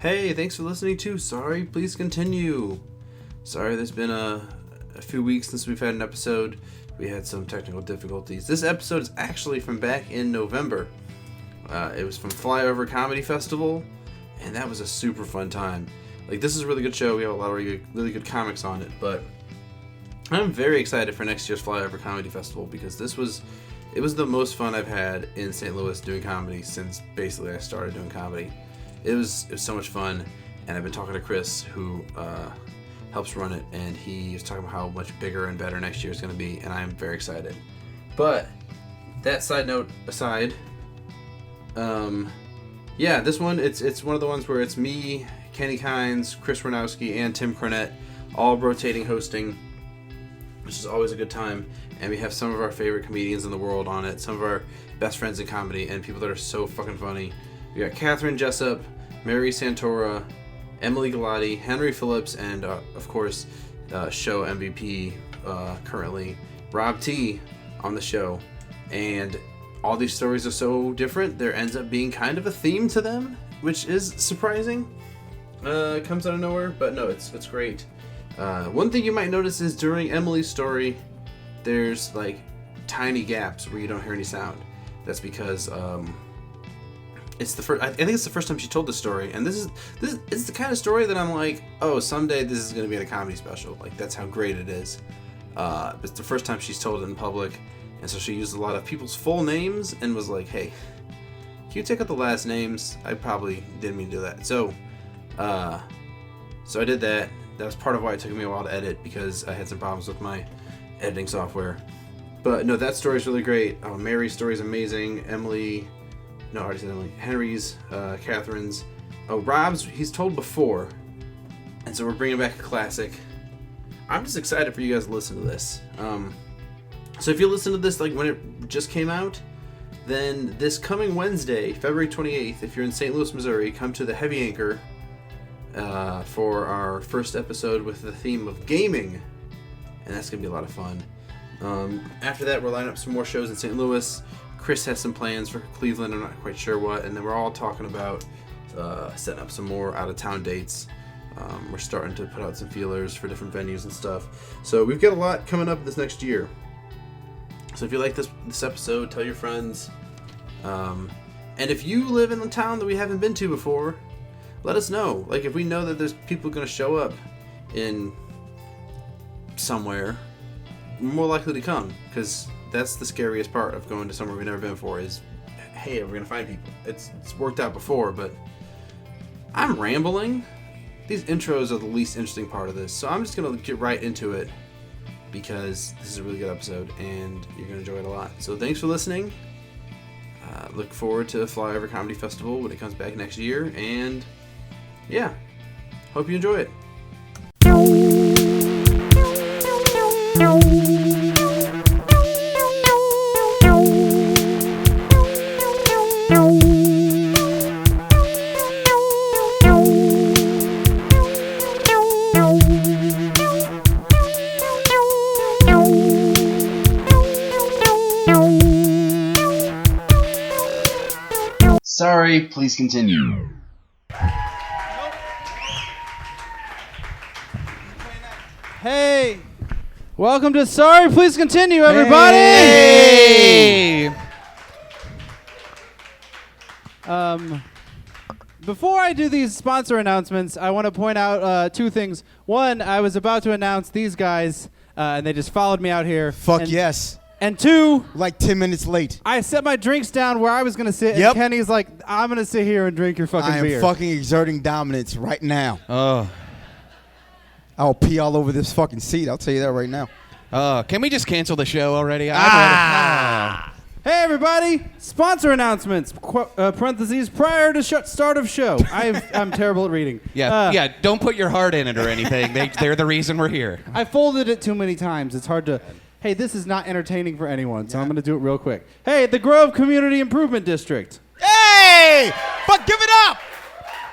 Hey, thanks for listening to Sorry, Please Continue. Sorry, there's been a few weeks since we've had an episode. We had some technical difficulties. This episode is actually from back in November. It was from Flyover Comedy Festival, and that was a super fun time. Like, this is a really good show. We have a lot of really good comics on it, but I'm very excited for next year's Flyover Comedy Festival because it was the most fun I've had in St. Louis doing comedy since basically I started doing comedy. It was so much fun, and I've been talking to Chris, who helps run it, and he was talking about how much bigger and better next year is going to be, and I'm very excited. But that side note aside, this one it's one of the ones where it's me, Kenny Kynes, Chris Ranowski, and Tim Cornette all rotating hosting, which is always a good time. And we have some of our favorite comedians in the world on it, some of our best friends in comedy, and people that are so fucking funny. We got Katherine Jessup, Mary Santora, Emily Galati, Henry Phillips, and of course, show MVP currently, Rob T on the show. And all these stories are so different, there ends up being kind of a theme to them, which is surprising. It comes out of nowhere, but no, it's great. One thing you might notice is during Emily's story, there's like tiny gaps where you don't hear any sound. That's because it's the first. I think it's the first time she told this story, and this is the kind of story that I'm like, oh, someday this is going to be in a comedy special. Like, that's how great it is. It's the first time she's told it in public, and so she used a lot of people's full names and was like, hey, can you take out the last names? I probably didn't mean to do that. So I did that. That was part of why it took me a while to edit, because I had some problems with my editing software. But no, that story is really great. Mary's story is amazing. I already said Emily. Henry's, Catherine's. Rob's, he's told before. And so we're bringing back a classic. I'm just excited for you guys to listen to this. So if you listen to this like when it just came out, then this coming Wednesday, February 28th, if you're in St. Louis, Missouri, come to the Heavy Anchor for our first episode with the theme of gaming. And that's going to be a lot of fun. After that, we're lining up some more shows in St. Louis. Chris has some plans for Cleveland, I'm not quite sure what, and then we're all talking about setting up some more out-of-town dates. We're starting to put out some feelers for different venues and stuff. So we've got a lot coming up this next year. So if you like this episode, tell your friends. And if you live in a town that we haven't been to before, let us know. Like, if we know that there's people going to show up in somewhere, we're more likely to come, because that's the scariest part of going to somewhere we've never been before is, hey, we're going to find people. It's worked out before, but I'm rambling. These intros are the least interesting part of this, so I'm just going to get right into it because this is a really good episode and you're going to enjoy it a lot. So thanks for listening. Look forward to Flyover Comedy Festival when it comes back next year, and yeah, hope you enjoy it. Sorry, please continue. Hey, welcome to Sorry, Please Continue, everybody. Hey. Before I do these sponsor announcements, I want to point out two things. One, I was about to announce these guys, and they just followed me out here. Fuck yes. And two, like 10 minutes late. I set my drinks down where I was going to sit, and Kenny's like, I'm going to sit here and drink your fucking beer. I am fucking exerting dominance right now. Oh. I'll pee all over this fucking seat. I'll tell you that right now. Can we just cancel the show already? Hey, everybody. Sponsor announcements. Parentheses, prior to start of show. I'm terrible at reading. Yeah, don't put your heart in it or anything. They're the reason we're here. I folded it too many times. It's hard to... Hey, this is not entertaining for anyone, so I'm going to do it real quick. Hey, the Grove Community Improvement District. Hey! Fuck, give it up!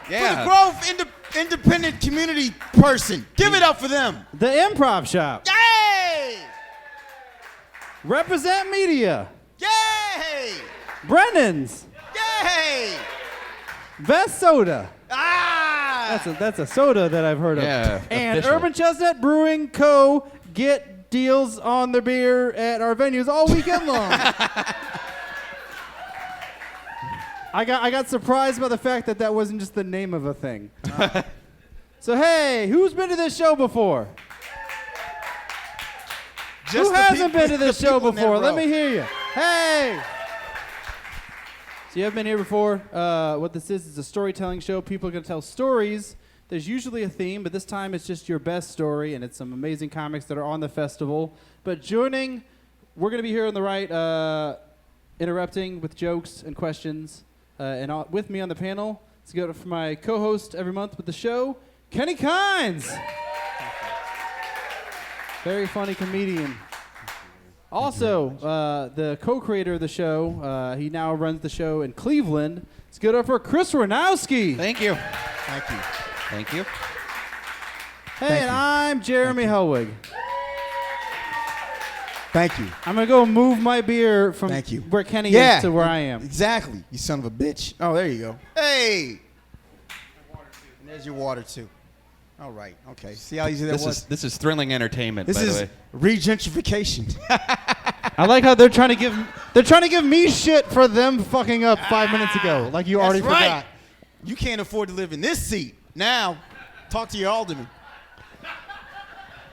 Yeah. For the Grove Independent Community person. Give it up for them. The Improv Shop. Yay! Represent Media. Yay! Brennan's. Yay! Best Soda. Ah! That's a soda that I've heard of. Yeah, And official. Urban Chestnut Brewing Co. get deals on their beer at our venues all weekend long. I got surprised by the fact that wasn't just the name of a thing. So hey, who's been to this show before? Who hasn't been to this show before? Let me hear you. Hey! So you haven't been here before. What this is a storytelling show. People are going to tell stories. There's usually a theme, but this time it's just your best story, and it's some amazing comics that are on the festival. But joining, we're going to be here on the right, interrupting with jokes and questions. And with me on the panel, let's go for my co-host every month with the show, Kenny Kynes. Very funny comedian. Also, the co-creator of the show, he now runs the show in Cleveland. Let's give it up for Chris Ranowski. Thank you. Thank you. Thank you. Hey, and I'm Jeremy Helwig. Thank you. I'm going to go move my beer from Thank you. where Kenny is to where I am. Exactly. You son of a bitch. Oh, there you go. Hey. And there's your water, too. All right. Okay. See how easy that was? This is thrilling entertainment, This by the is way. regentrification. I like how they're trying to give me shit for them fucking up 5 minutes ago. Like you already That's right. forgot. You can't afford to live in this seat. Now, talk to your alderman.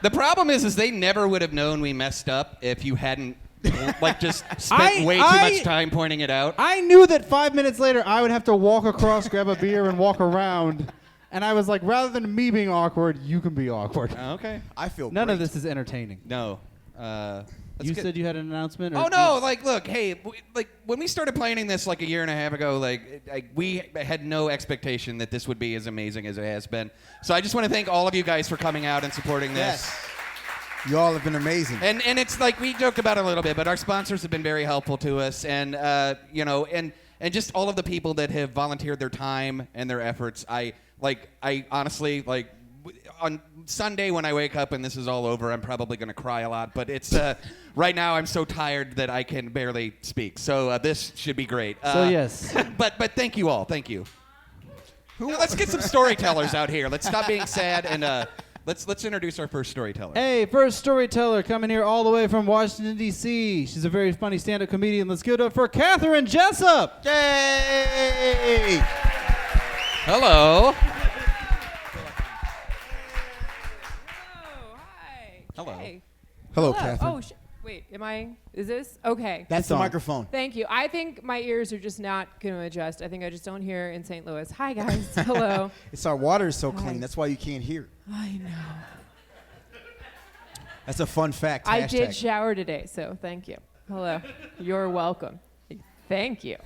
The problem is they never would have known we messed up if you hadn't just spent way too much time pointing it out. I knew that 5 minutes later I would have to walk across, grab a beer, and walk around. And I was like, rather than me being awkward, you can be awkward. Okay. I feel None great. of this is entertaining. No. You said you had an announcement? Or Look, hey, when we started planning this like a year and a half ago, we had no expectation that this would be as amazing as it has been. So I just want to thank all of you guys for coming out and supporting this. Yes. You all have been amazing. And it's like we joked about it a little bit, but our sponsors have been very helpful to us, and and just all of the people that have volunteered their time and their efforts. I honestly on Sunday when I wake up and this is all over, I'm probably going to cry a lot. But it's right now I'm so tired that I can barely speak. So this should be great. Yes. But thank you all. Thank you. Let's get some storytellers out here. Let's stop being sad and let's introduce our first storyteller. Hey, first storyteller coming here all the way from Washington, D.C. She's a very funny stand-up comedian. Let's give it up for Katherine Jessup. Yay! Hello. Hello. Hey. Hello, Catherine. Oh, wait, is this? Okay. That's the microphone. Thank you. I think my ears are just not going to adjust. I think I just don't hear in St. Louis. Hi, guys. Hello. It's our water is so Hi. clean. That's why you can't hear. I know. That's a fun fact. I Hashtag. did shower today, so thank you. Hello. You're welcome. Thank you.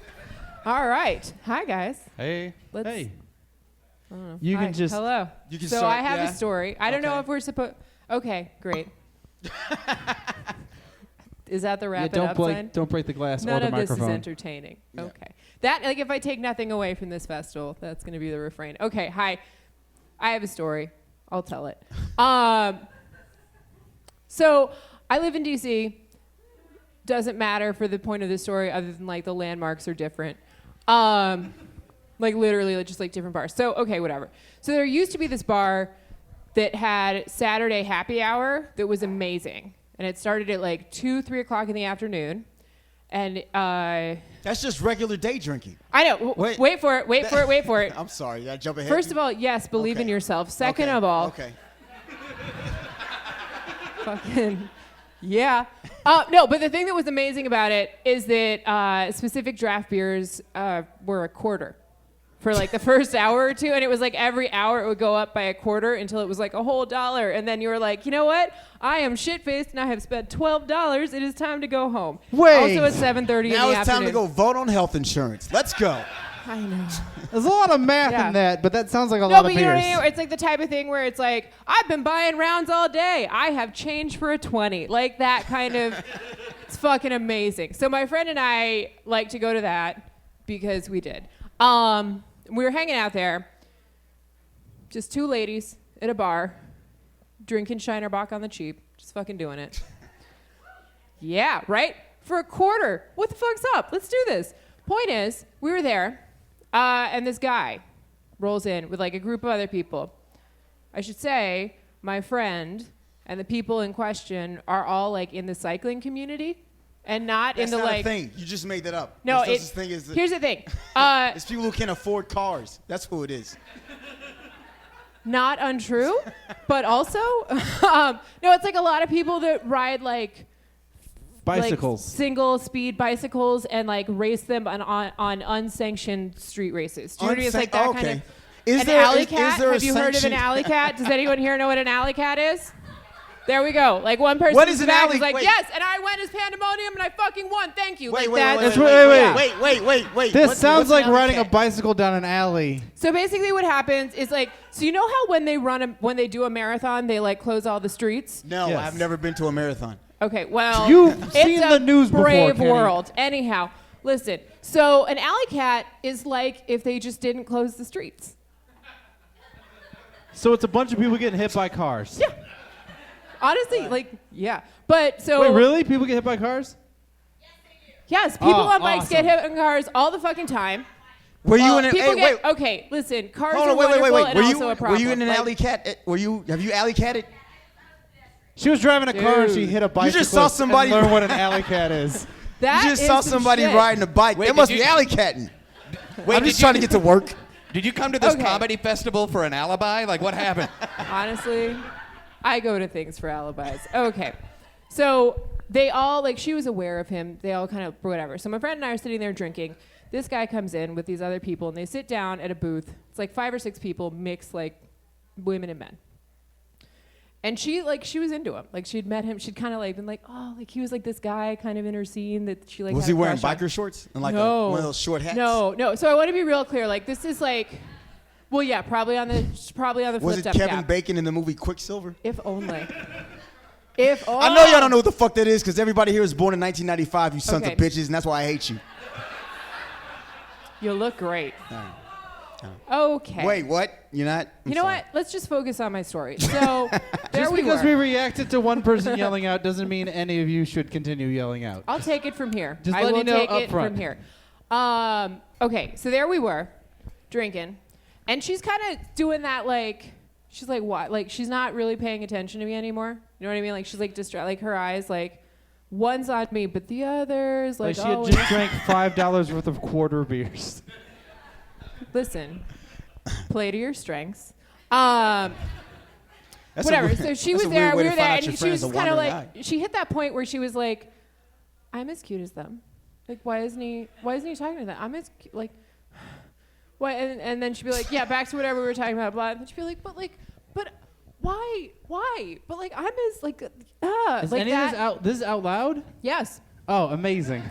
All right. Hi, guys. Hey. Let's. Hey. I don't know. You Hi. can just- Hello. You can so start, I have yeah? a story. I don't know Okay. if we're supposed. Okay, great. Is that the wrap Yeah, it up sign? don't break the glass None or the of this microphone. is entertaining. Yeah. Okay. That, if I take nothing away from this festival, that's going to be the refrain. Okay, hi. I have a story. I'll tell it. So I live in D.C. Doesn't matter for the point of the story other than, the landmarks are different. Literally, just different bars. So, okay, whatever. So there used to be this bar that had Saturday happy hour that was amazing. And it started at 2, 3 o'clock in the afternoon. And That's just regular day drinking. I know. Wait for it. I'm sorry. Did I jump ahead? First of all, yes, believe in Okay. yourself. Second Okay. of all, Okay. fucking, yeah. No, but the thing that was amazing about it is that specific draft beers were a quarter for the first hour or two. And it was every hour it would go up by a quarter until it was a whole $1. And then you were like, you know what? I am shit-faced and I have spent $12. It is time to go home. Wait. Also at 7:30 in the afternoon. Now it's time to go vote on health insurance. Let's go. I know. There's a lot of math Yeah. in that, but that sounds like a No, lot but of you know beers. what I mean? It's the type of thing where it's I've been buying rounds all day. I have change for a 20. That kind of, it's fucking amazing. So my friend and I like to go to that because we did. We were hanging out there, just two ladies at a bar, drinking Shinerbach on the cheap, just fucking doing it. Yeah, right? For a quarter. What the fuck's up? Let's do this. Point is, we were there, and this guy rolls in with like a group of other people. I should say my friend and the people in question are all like in the cycling community and not That's in the not like. a thing. You just made that up. No, There's such thing as here's the thing. it's people who can't afford cars. That's who it is. Not untrue, but also, no, it's like a lot of people that ride like Bicycles. like single speed bicycles and like race them on unsanctioned street races. Do you know what I mean? It's like that kind of. Is An there, alley is cat? there a Have you heard of an sanctioned- alley cat? Does anyone here know what an alley cat is? There we go. Like one person What is an back alley- was like, wait. yes, and I went as Pandemonium and I fucking won. Thank you. Wait, like wait, that. wait, wait. This What's sounds an like alley riding a cat? bicycle down an alley. So basically, what happens is like, so you know how when they do a marathon, they like close all the streets. No, Yes. I've never been to a marathon. Okay, well, You've it's seen a the news before, brave Kenny. world. Anyhow, listen. So an alley cat is like if they just didn't close the streets. So it's a bunch of people getting hit by cars. Yeah. Honestly, like, yeah. But so. Wait, really? People get hit by cars? Yes, people Oh, on bikes get awesome. hit in cars all the fucking time. Were you in an People hey, get wait, okay. Listen, cars hold are on, wait, wonderful and Were also you a problem. were you in an Like, alley cat? Have you alley catted? She was driving a car and she Dude. hit a bicycle. just saw somebody- and learned what an alley cat is. That You just is saw some somebody shit. riding a bike. Wait, They must did be you- alley catting. Wait, I'm did just trying to get to work. Did you come to this Okay. comedy festival for an alibi? Like, what happened? Honestly, I go to things for alibis. Okay. So they all, like, she was aware of him. They all kind of, whatever. So my friend and I are sitting there drinking. This guy comes in with these other people, and they sit down at a booth. It's like 5 or 6 people, mixed, like, women and men. And she was into him. Like, she'd met him. She'd kind of, like, been like, oh, like, he was, like, this guy kind of in her scene that she, like, Was had he a wearing crush on. biker shorts and like No. one of those short hats? No. So I want to be real clear. Like, this is, like, well, yeah, probably on the Was flipped it up Kevin cap. Bacon in the movie Quicksilver? If only. If only. I know y'all don't know what the fuck that is because everybody here was born in 1995, you sons Okay. of bitches, and that's why I hate you. You look great. Okay. Wait, what? You're not? I'm You know sorry. what? Let's just focus on my story. So there Just we because were. we reacted to one person yelling out doesn't mean any of you should continue yelling out. I'll take it from here. Just I letting will you know take up it front. from here. Okay, so there we were, drinking, and she's kind of doing that like, she's like what? Like she's not really paying attention to me anymore. You know what I mean? Like she's like distracted. Like her eyes like, one's on me, but the other's like, Like she had oh. just drank $5 worth of quarter beers. Listen, play to your strengths. That's a Whatever. weird- So she that's was a weird there. way We to were find there, out your and she was friend's a kind of wandering like, eye. she hit that point where she was like, "I'm as cute as them. Like, why isn't he talking to them? I'm as like, why?" And then she'd be like, "Yeah, back to whatever we were talking about." Blah. And she'd be like, but why? But like, I'm as like, Is like any that. of this out? This is out loud? Yes. Oh, amazing.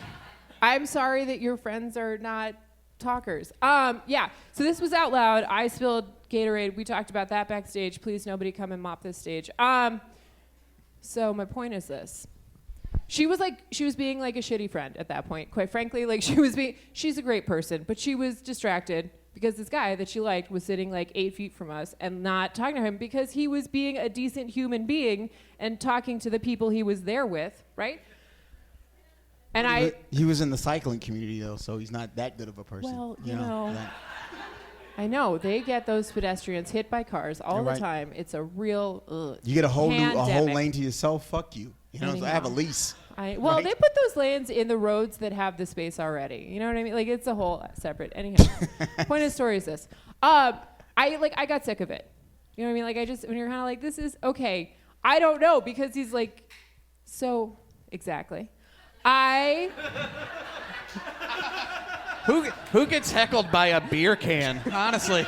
I'm sorry that your friends are not talkers. Yeah. So this was out loud. I spilled Gatorade. We talked about that backstage. Please, nobody come and mop this stage. So my point is this. She was being like a shitty friend at that point. Quite frankly, like she's a great person, but she was distracted because this guy that she liked was sitting like 8 feet from us and not talking to him because he was being a decent human being and talking to the people he was there with, right? And He was in the cycling community though, so he's not that good of a person. Well, you you know. that- I know they get those pedestrians hit by cars all You're the right. time. It's a real You get a whole pandemic. lane to yourself. Fuck you. You know, I have a Anyhow. lease. Well, right? they put those lanes in the roads that have the space already. You know what I mean? Like it's a whole separate. Anyhow, point of the story is this: I got sick of it. You know what I mean? Like when you're kind of like, this is okay. I don't know because he's like, so exactly. Who gets heckled by a beer can? Honestly.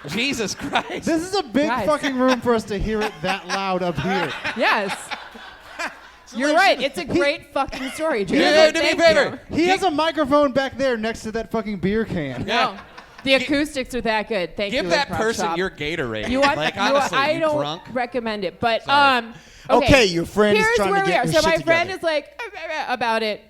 Jesus Christ. This is a big Guys. fucking room for us to hear it that loud up here. Yes. You're right. It's a great fucking story, Jared. Yeah, do me a Thank favor. you. He has a microphone back there next to that fucking beer can. No, the acoustics are that good. Thank you. Give that Improv person Shop. your Gatorade. You want? like, you want- honestly, I you don't drunk? recommend it, but Sorry. Okay, your friend is here's trying to where we get are. your So my shit friend together. is like about it.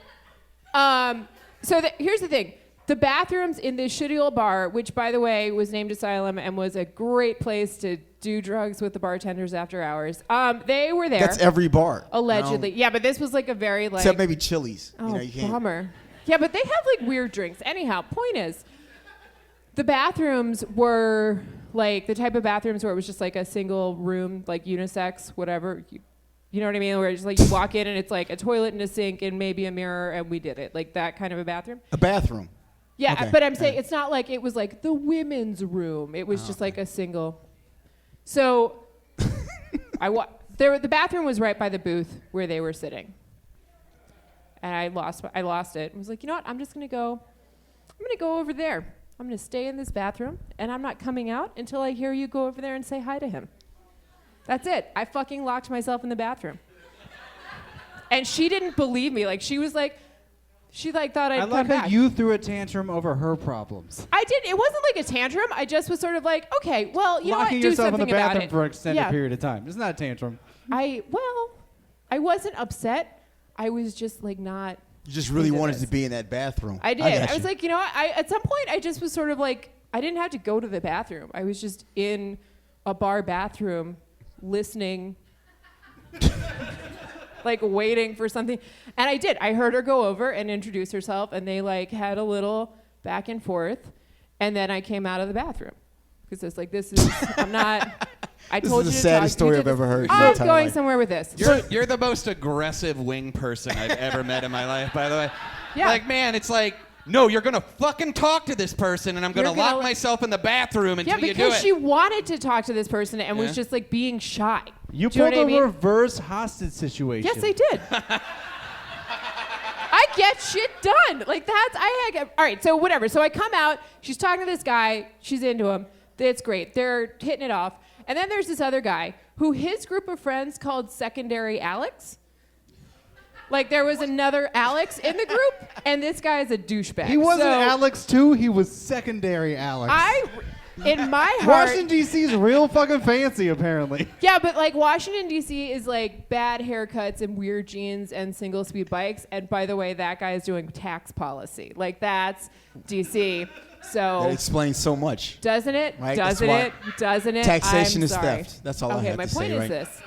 So here's the thing: the bathrooms in this shitty old bar, which by the way was named Asylum and was a great place to do drugs with the bartenders after hours. They were there. That's every bar. Allegedly, yeah, but this was like a very like. Except maybe Chili's. Oh, you know, you can't. bummer. Yeah, but they have like weird drinks. Anyhow, point is, The bathrooms were like the type of bathrooms where it was just like a single room, like unisex, whatever. You know what I mean? Where it's like you walk in and it's like a toilet and a sink and maybe a mirror and we did it. Like that kind of a bathroom. A bathroom. Yeah, Okay. but I'm saying it's not like it was like the women's room. It was just like a single. So the bathroom was right by the booth where they were sitting. And I lost it. I was like, you know what? I'm going to go over there. I'm going to stay in this bathroom, and I'm not coming out until I hear you go over there and say hi to him. That's it. I fucking locked myself in the bathroom. And she didn't believe me. Like, she was like, she like thought I'd come back. I like that you threw a tantrum over her problems. I did. It wasn't like a tantrum. I just was sort of like, okay, well, you know what? Locking Do yourself in something the about bathroom it. for an extended period of time. It's not a tantrum. I wasn't upset. I was just like not. You just really wanted to be in that bathroom. I did. I was like, you know what? At some point, I just was sort of like, I didn't have to go to the bathroom. I was just in a bar bathroom listening, like waiting for something. And I did. I heard her go over and introduce herself, and they like had a little back and forth. And then I came out of the bathroom because it's like, I'm not. I told you this is to the saddest talk. story I've ever heard. I'm going somewhere with this. You're the most aggressive wing person I've ever met in my life, by the way. Yeah. Like, man, it's like, no, you're going to fucking talk to this person, and I'm going to You're gonna lock myself in the bathroom until you do it. Yeah, because she wanted to talk to this person and was just like being shy. You Do know pulled what I a mean? reverse hostage situation. Yes, I did. I get shit done. Like all right, so whatever. So I come out, she's talking to this guy, she's into him. It's great. They're hitting it off. And then there's this other guy who his group of friends called Secondary Alex. Like there was another Alex in the group, and this guy is a douchebag. He wasn't Alex too. He was secondary Alex. In my heart, Washington D.C. is real fucking fancy, apparently. yeah, but like Washington D.C. is like bad haircuts and weird jeans and single speed bikes. And by the way, that guy is doing tax policy. Like that's D.C. So that explains so much, doesn't it? Right? Doesn't it? Doesn't it? Taxation I'm is sorry. theft. That's all I have my to point say, is right? this.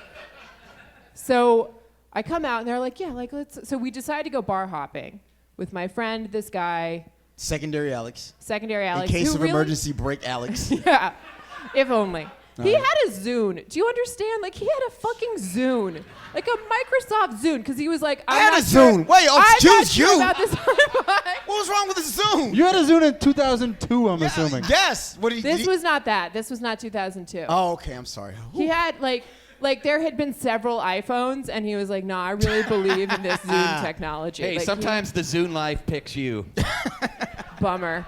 So I come out and they're like, yeah, like let's. So we decide to go bar hopping with my friend, this guy, Secondary Alex. Secondary Alex. In case who of really, emergency, break Alex. Yeah, if only. He had a Zune. Do you understand? Like he had a fucking Zune, like a Microsoft Zune, because he was like, I had a Zune. Wait, excuse you. About this What was wrong with the Zune? You had a Zune in 2002, I'm assuming. Yes. What did This was not that. This was not 2002. Oh, okay. I'm sorry. He had like there had been several iPhones, and he was like, "No, I really believe in this Zune technology." Hey, like, sometimes the Zune life picks you. Bummer,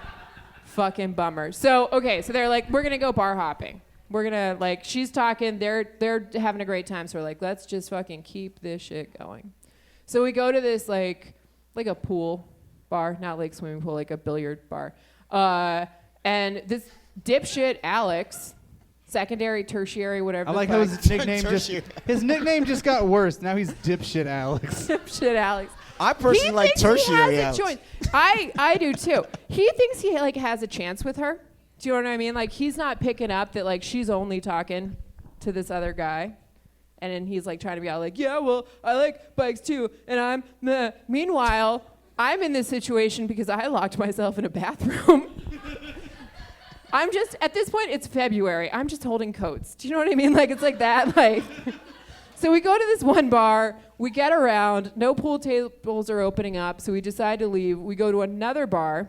fucking bummer. So okay, so they're like, "We're gonna go bar hopping. We're gonna like." She's talking. They're having a great time. So we're like, "Let's just fucking keep this shit going." So we go to this like a pool bar, not like swimming pool, like a billiard bar, and this dipshit Alex. Secondary, tertiary, whatever. I like how his nickname just got worse. Now he's dipshit Alex. Dipshit Alex. I personally like tertiary He Alex. has a choice. I do too. He thinks he like has a chance with her. Do you know what I mean? Like he's not picking up that like she's only talking to this other guy, and then he's like trying to be all like, yeah, well, I like bikes too, and I'm meh. Meanwhile, I'm in this situation because I locked myself in a bathroom. I'm just, at this point, it's February. I'm just holding coats. Do you know what I mean? Like, it's like that. Like, so we go to this one bar. We get around. No pool tables are opening up, so we decide to leave. We go to another bar.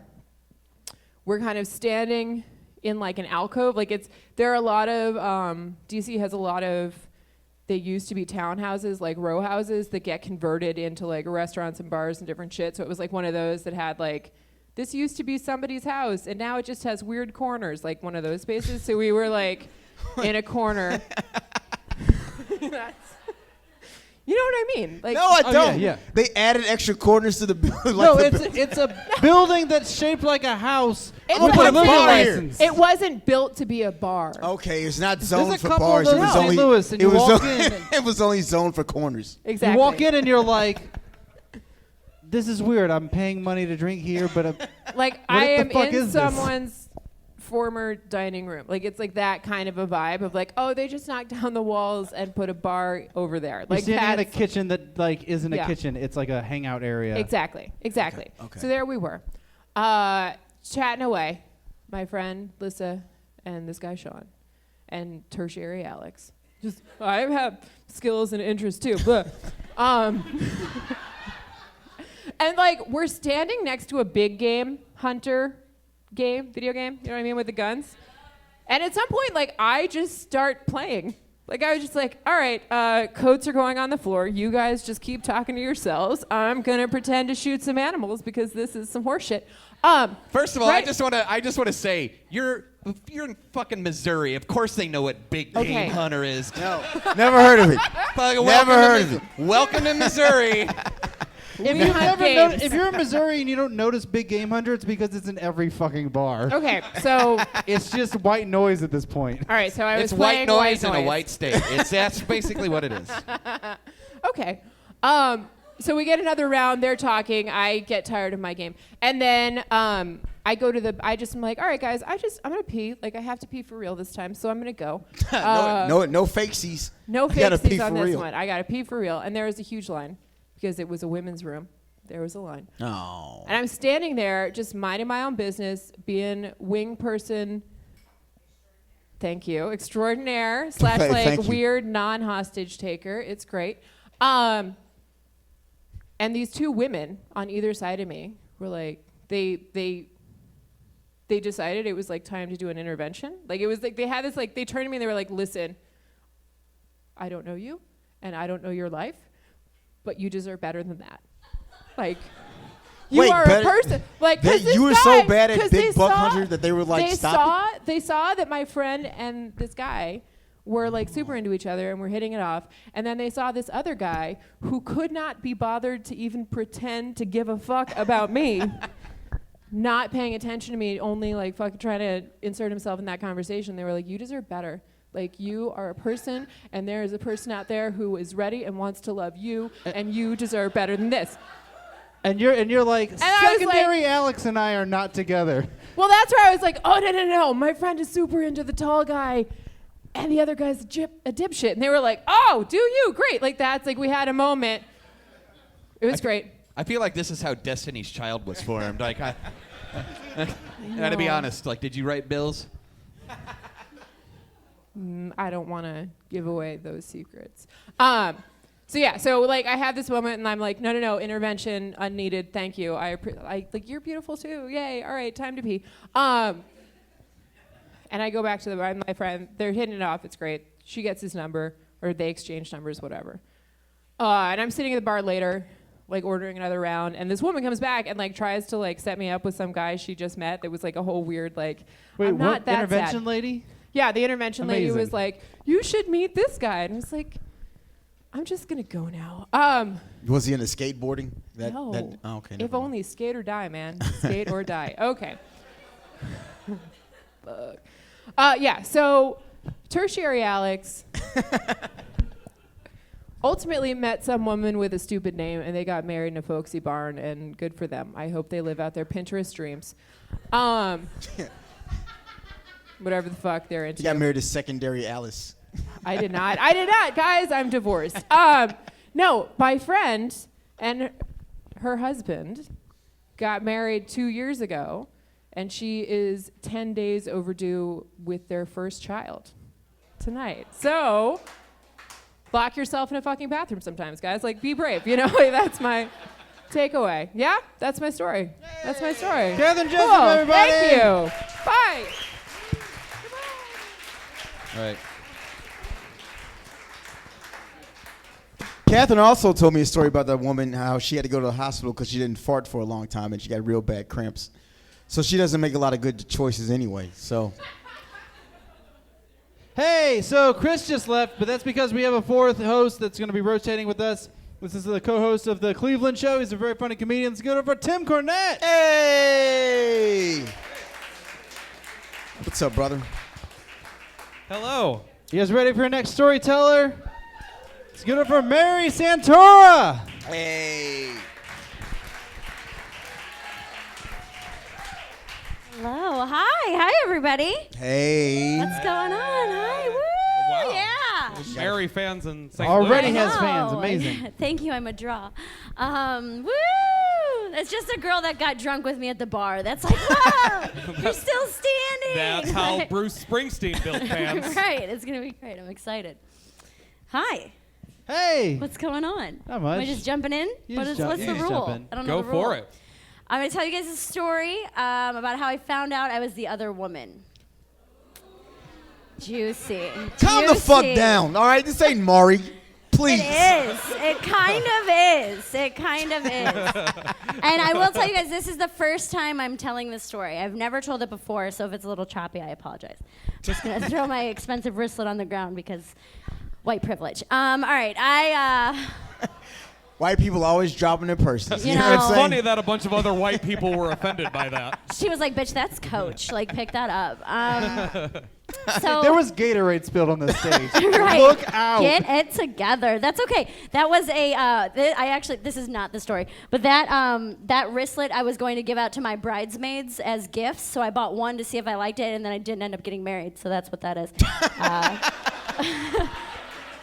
We're kind of standing in, like, an alcove. Like, there are a lot of, D.C. has a lot of, they used to be townhouses, like row houses, that get converted into, like, restaurants and bars and different shit. So it was, like, one of those that had, like, this used to be somebody's house, and now it just has weird corners, like one of those spaces. So we were like in a corner. You know what I mean? Like, No, I don't. yeah. They added extra corners to the building. No, it's a building that's shaped like a house. It's with like a liquor bar. license. it wasn't built to be a bar. Okay, it's not There's zoned a for couple bars. of It those was in St. only Louis, and it you was walk only, in. it was only zoned for corners. Exactly. You walk in and you're like, this is weird. I'm paying money to drink here, but Like I the am fuck in is this? someone's former dining room. Like it's like that kind of a vibe of like, oh, they just knocked down the walls and put a bar over there. you're Like standing in a that's- kitchen that like isn't Yeah. a kitchen. It's like a hangout area. Exactly. Okay. So there we were, chatting away. my friend Lissa, and this guy Sean, and tertiary Alex. Just I have skills and interests too, but and like we're standing next to a big game hunter game, video game, you know what I mean, with the guns. And at some point, like I just start playing. Like I was just like, all right, coats are going on the floor. You guys just keep talking to yourselves. I'm gonna pretend to shoot some animals because this is some horse shit. First of all, right? I just wanna say you're in fucking Missouri. Of course they know what big game hunter is. No, never heard of it. Never heard of it. Welcome to Missouri. If you're in Missouri and you don't notice big game hunter, it's because it's in every fucking bar. Okay, so It's just white noise at this point. all right, so I was It's white playing noise in a white state. That's basically what it is. Okay. So we get another round. They're talking. I get tired of my game, and then I go to I'm like, all right, guys, I'm gonna pee. Like I have to pee for real this time, so I'm gonna go. No fakesies. No You gotta pee fakesies on for this real. one. I gotta pee for real, and there was a huge line because it was a women's room. There was a line. Oh. And I'm standing there just minding my own business, being wing person. Thank you. Extraordinaire / Thank you. weird non-hostage taker. It's great. And these two women on either side of me were like, they decided it was like time to do an intervention. Like it was like they had this like they turned to me and they were like, listen, I don't know you and I don't know your life, but you deserve better than that. Like you Wait, are a person. Like 'cause this you were guy, so bad at 'cause big they buck saw- hunter that they were like, stop it? They saw that my friend and this guy were like super into each other and were hitting it off. And then they saw this other guy who could not be bothered to even pretend to give a fuck about me, not paying attention to me, only like fucking trying to insert himself in that conversation. They were like, you deserve better. Like you are a person and there is a person out there who is ready and wants to love you and you deserve better than this. And you're like, I was secondary Alex and I are not together. Well, that's where I was like, oh, no. My friend is super into the tall guy, and the other guy's a dipshit. And they were like, oh, do you? Great. Like, that's like, we had a moment. It was great. I feel like this is how Destiny's Child was formed. Like, I gotta be honest. Like, did you write bills? I don't want to give away those secrets. So like I have this moment and I'm like, no, intervention unneeded. Thank you. I like you're beautiful too. Yay. All right, time to pee. And I go back to my friend. They're hitting it off. It's great. She gets his number or they exchange numbers, whatever. And I'm sitting at the bar later, like ordering another round, and this woman comes back and like tries to like set me up with some guy she just met. That was like a whole weird like. Wait, I'm what? not that Intervention sad. lady? Yeah, the intervention lady Amazing. was like, you should meet this guy. And I was like, I'm just going to go now. Was he into skateboarding? No. Okay. If never mind. only skate or die, man. Skate or die. Okay. Fuck. Yeah, so tertiary Alex ultimately met some woman with a stupid name, and they got married in a folksy barn, and good for them. I hope they live out their Pinterest dreams. Whatever the fuck they're into. He got married to secondary Alice. I did not, guys. I'm divorced. No, my friend and her husband got married 2 years ago, and she is 10 days overdue with their first child tonight. So, lock yourself in a fucking bathroom sometimes, guys. Like, be brave. You know, like, that's my takeaway. Yeah, that's my story. That's my story. Katherine Jessup, Cool. everybody. Thank you. Bye. All right. Katherine also told me a story about that woman, how she had to go to the hospital because she didn't fart for a long time and she got real bad cramps. So she doesn't make a lot of good choices anyway. So Hey, so Chris just left, but that's because we have a fourth host that's going to be rotating with us. This is the co-host of the Cleveland show. He's a very funny comedian. Let's go over Tim Cornette. hey, what's up, brother? Hello. You guys ready for your next storyteller? Let's get it for Mary Santora. Hey. Hello. Hi, everybody. Hey. What's going on? Hi. Woo. Wow. Yeah. Mary fans in St. Already Louis. has I fans. know. Amazing. Thank you. I'm a draw. Woo. It's just a girl that got drunk with me at the bar. That's like, whoa, you're still standing. That's how Bruce Springsteen built fans. Right. It's going to be great. I'm excited. Hi. Hey. What's going on? Not much. Am I just jumping in? What's the rule? I don't know Go the rule. for it. I'm going to tell you guys a story about how I found out I was the other woman. Juicy. Calm the fuck down, all right? This ain't Maury. Please. It is. It kind of is. It kind of is. And I will tell you guys, this is the first time I'm telling this story. I've never told it before, so if it's a little choppy, I apologize. Just going to throw my expensive wristlet on the ground because white privilege. All right. White people always dropping their purses. You know know. what I'm It's saying? funny that a bunch of other white people were offended by that. She was like, bitch, that's Coach. Like, pick that up. So There was Gatorade spilled on the stage. Right. Look out. Get it together. That's okay. That was this is not the story, but that wristlet I was going to give out to my bridesmaids as gifts. So I bought one to see if I liked it, and then I didn't end up getting married. So that's what that is.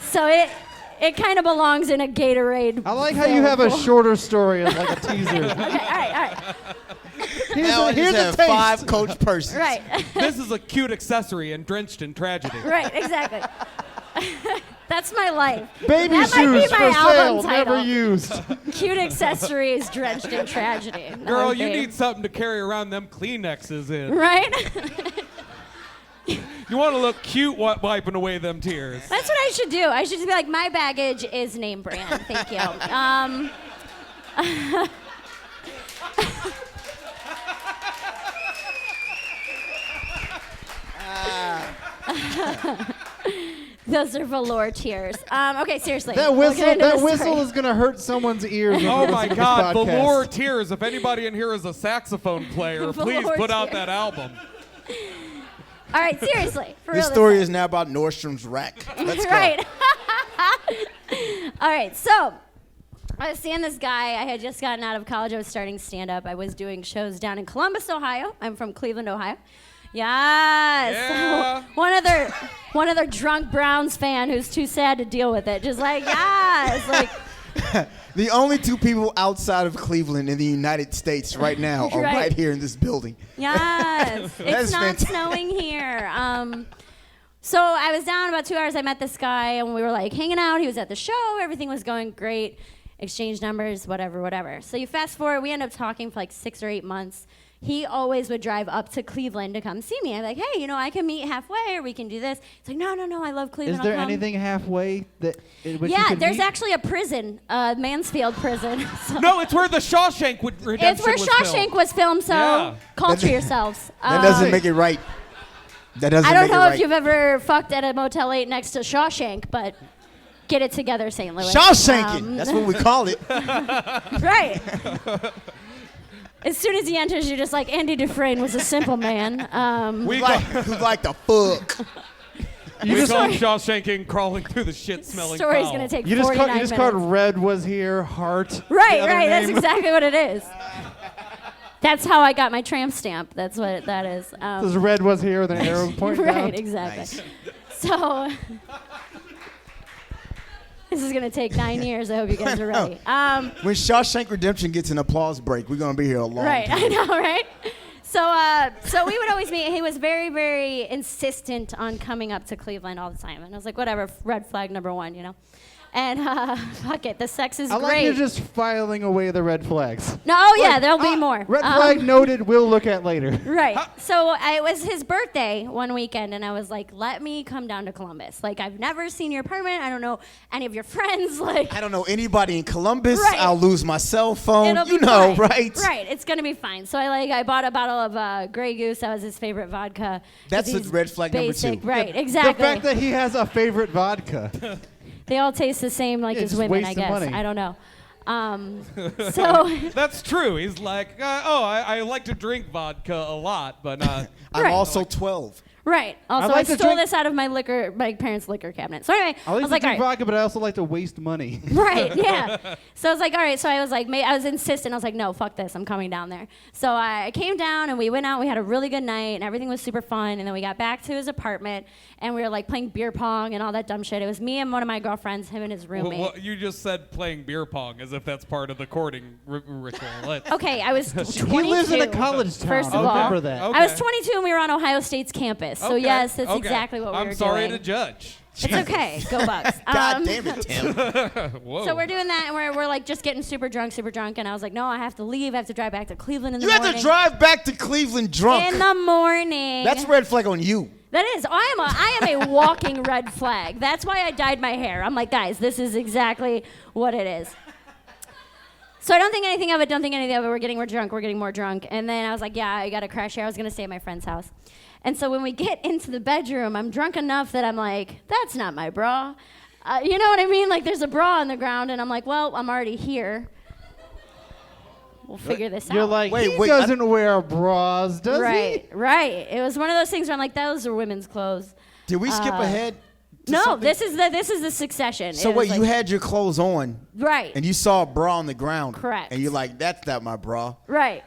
So it kind of belongs in a Gatorade. I like how you have a bowl. shorter story as like a teaser. Okay, all right. Now I here's just a have taste. 5 Coach purses. Right. This is a cute accessory and drenched in tragedy. Right, exactly. That's my life. Baby That might be shoes my for album sale, title. never used. Cute accessories drenched in tragedy. Girl, you Okay. need something to carry around them Kleenexes in. Right? You want to look cute wiping away them tears. That's what I should do. I should just be like, my baggage is name brand. Thank you. Those are velour tears. Okay, seriously. That we'll get into the whistle story. is gonna hurt someone's ears. Oh my God, Velour velour tears. If anybody in here is a saxophone player, please Velour put out tears. that album. All right, seriously. For This real story time. is now about Nordstrom's rack. Let's go. Right. All right, so I was seeing this guy. I had just gotten out of college. I was starting stand-up. I was doing shows down in Columbus, Ohio. I'm from Cleveland, Ohio. Yes. Yeah. One other drunk Browns fan who's too sad to deal with it. Just like, yes. Like, The only 2 people outside of Cleveland in the United States right now are Right. right here in this building. yes. That It's is not fantastic. snowing here. So I was down about 2 hours. I met this guy, and we were like hanging out. He was at the show. Everything was going great. Exchange numbers, whatever. So you fast forward. We end up talking for like 6 or 8 months. He always would drive up to Cleveland to come see me. I'm like, hey, I can meet halfway, or we can do this. He's like, no, I love Cleveland. Is there I'll come. anything halfway that? In which you Yeah, can there's meet? actually a prison, Mansfield prison. So No, it's where the Shawshank Redemption it's where was Shawshank filmed. was filmed. So Yeah. culture yourselves. That doesn't make it right. That doesn't I don't make know it right. if you've ever fucked at a Motel 8 next to Shawshank, but get it together, St. Louis. Shawshanking. That's what we call it. Right. As soon as he enters, you're just like, Andy Dufresne was a simple man. We Who'd like to fuck. we call Shawshanking crawling through the shit-smelling Story's foul. going to take You just 49 called, minutes. Red was here, Heart. Right, the other right. That's name. exactly what it is. That's how I got my tramp stamp. That's what that is. Because Red was here with an arrow pointing Right, down. exactly. Nice. So this is going to take 9 years. I hope you guys are ready. When Shawshank Redemption gets an applause break, we're going to be here a long Right, time. I know, right? So we would always meet. He was very, very insistent on coming up to Cleveland all the time. And I was like, whatever, red flag number 1, And fuck it, the sex is I like great. you just filing away the red flags. No, oh yeah, there'll be more. Red flag noted, we'll look at later. Right. So it was his birthday one weekend, and I was like, let me come down to Columbus. Like, I've never seen your apartment. I don't know any of your friends. Like, I don't know anybody in Columbus. Right. I'll lose my cell phone. it'll You be know, fine. right? Right. It's gonna be fine. So I bought a bottle of Grey Goose. That was his favorite vodka. 'Cause That's a he's red flag number basic. 2. Right. The Exactly. fact that he has a favorite vodka. They all taste the same, like Yeah, as just women, I wasting guess. money. I don't know. So That's true. He's like, I like to drink vodka a lot, but I'm Right. also 12. Right. Also, like I to stole drink- this out of my parents' liquor cabinet. So anyway, I I like was to like, all drink right. vodka, but I also like to waste money. Right, yeah. So I was like, all right. So I was like, I was insistent. I was like, no, fuck this. I'm coming down there. So I came down and we went out. We had a really good night and everything was super fun. And then we got back to his apartment and we were like playing beer pong and all that dumb shit. It was me and one of my girlfriends, him and his roommate. Well, you just said playing beer pong as if that's part of the courting ritual. Okay, I was 22. He lives in a college town. First of I all, remember that. Okay. I was 22 and we were on Ohio State's campus. So yes, that's exactly what we were doing. I'm sorry to judge. It's okay. Go Bucks. God damn it, Tim. Whoa. So we're doing that, and we're like just getting super drunk, and I was like, no, I have to leave. I have to drive back to Cleveland in the You morning. have to drive back to Cleveland drunk. In the morning. That's a red flag on you. That is. I am a walking red flag. That's why I dyed my hair. I'm like, guys, this is exactly what it is. So I don't think anything of it. We're getting more drunk. We're getting more drunk. And then I was like, yeah, I got to crash here. I was going to stay at my friend's house. And so when we get into the bedroom, I'm drunk enough that I'm like, that's not my bra. You know what I mean? Like, there's a bra on the ground, and I'm like, well, I'm already here. We'll figure this You're out. like, Wait, he wait, doesn't wear bras, does Right. It was one of those things where I'm like, those are women's clothes. Did we skip ahead? to No, something? this is the succession. So It was wait, you like- had your clothes on, right, and you saw a bra on the ground. Correct. And you're like, that's not my bra. right.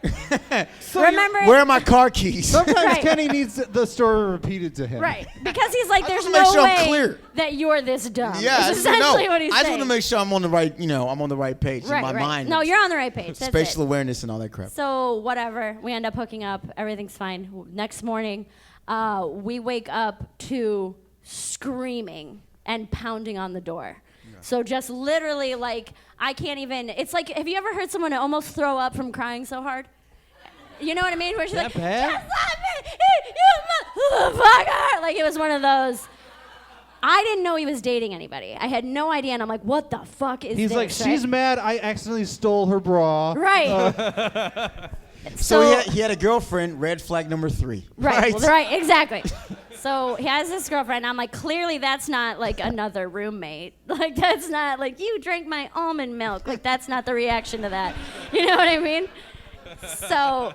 Remember? Where are my car keys? Sometimes Right. Kenny needs the story repeated to him. Right, because he's like, there's just wanna make no sure I'm way clear. that you're this dumb. Yeah, is essentially what he's I just saying. want to make sure I'm on the right, I'm on the right page right, in my right. mind. No, you're on the right page. That's spatial it. awareness and all that crap. So whatever, we end up hooking up. Everything's fine. Next morning, we wake up to screaming and pounding on the door. So just literally, like, I can't even. It's like, have you ever heard someone almost throw up from crying so hard? You know what I mean? Where she's That like, bad? just let me, you motherfucker! Like, it was one of those. I didn't know he was dating anybody. I had no idea, and I'm like, what the fuck is He's this? like, she's right? mad I accidentally stole her bra. Right. So he had a girlfriend, red flag number 3. Right, well, right, exactly. So he has this girlfriend. I'm like, clearly that's not like another roommate. Like, that's not like, you drank my almond milk. Like, that's not the reaction to that. You know what I mean? So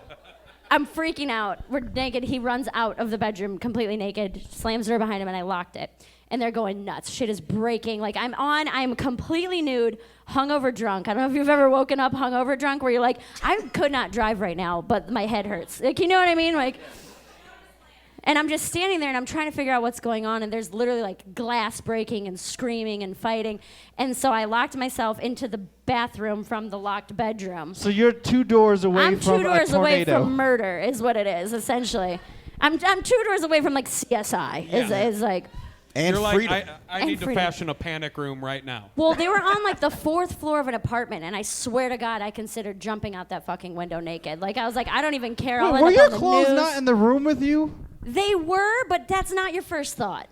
I'm freaking out. We're naked. He runs out of the bedroom completely naked, slams the door behind him, and I locked it. And they're going nuts. Shit is breaking. Like, I'm completely nude, hungover drunk. I don't know if you've ever woken up hungover drunk where you're like, I could not drive right now, but my head hurts. Like, you know what I mean? Like, and I'm just standing there and I'm trying to figure out what's going on, and there's literally like glass breaking and screaming and fighting. And so I locked myself into the bathroom from the locked bedroom. So you're 2 doors away I'm from 2 doors a away tornado. from murder is what it is, essentially. I'm 2 doors away from like CSI is like. And You're freedom. like, I And need to freedom. fashion a panic room right now. Well, they were on like the 4th floor of an apartment, and I swear to God, I considered jumping out that fucking window naked. Like, I was like, I don't even care. I'll Wait, end were up your on the clothes news. not in the room with you? They were, but that's not your first thought.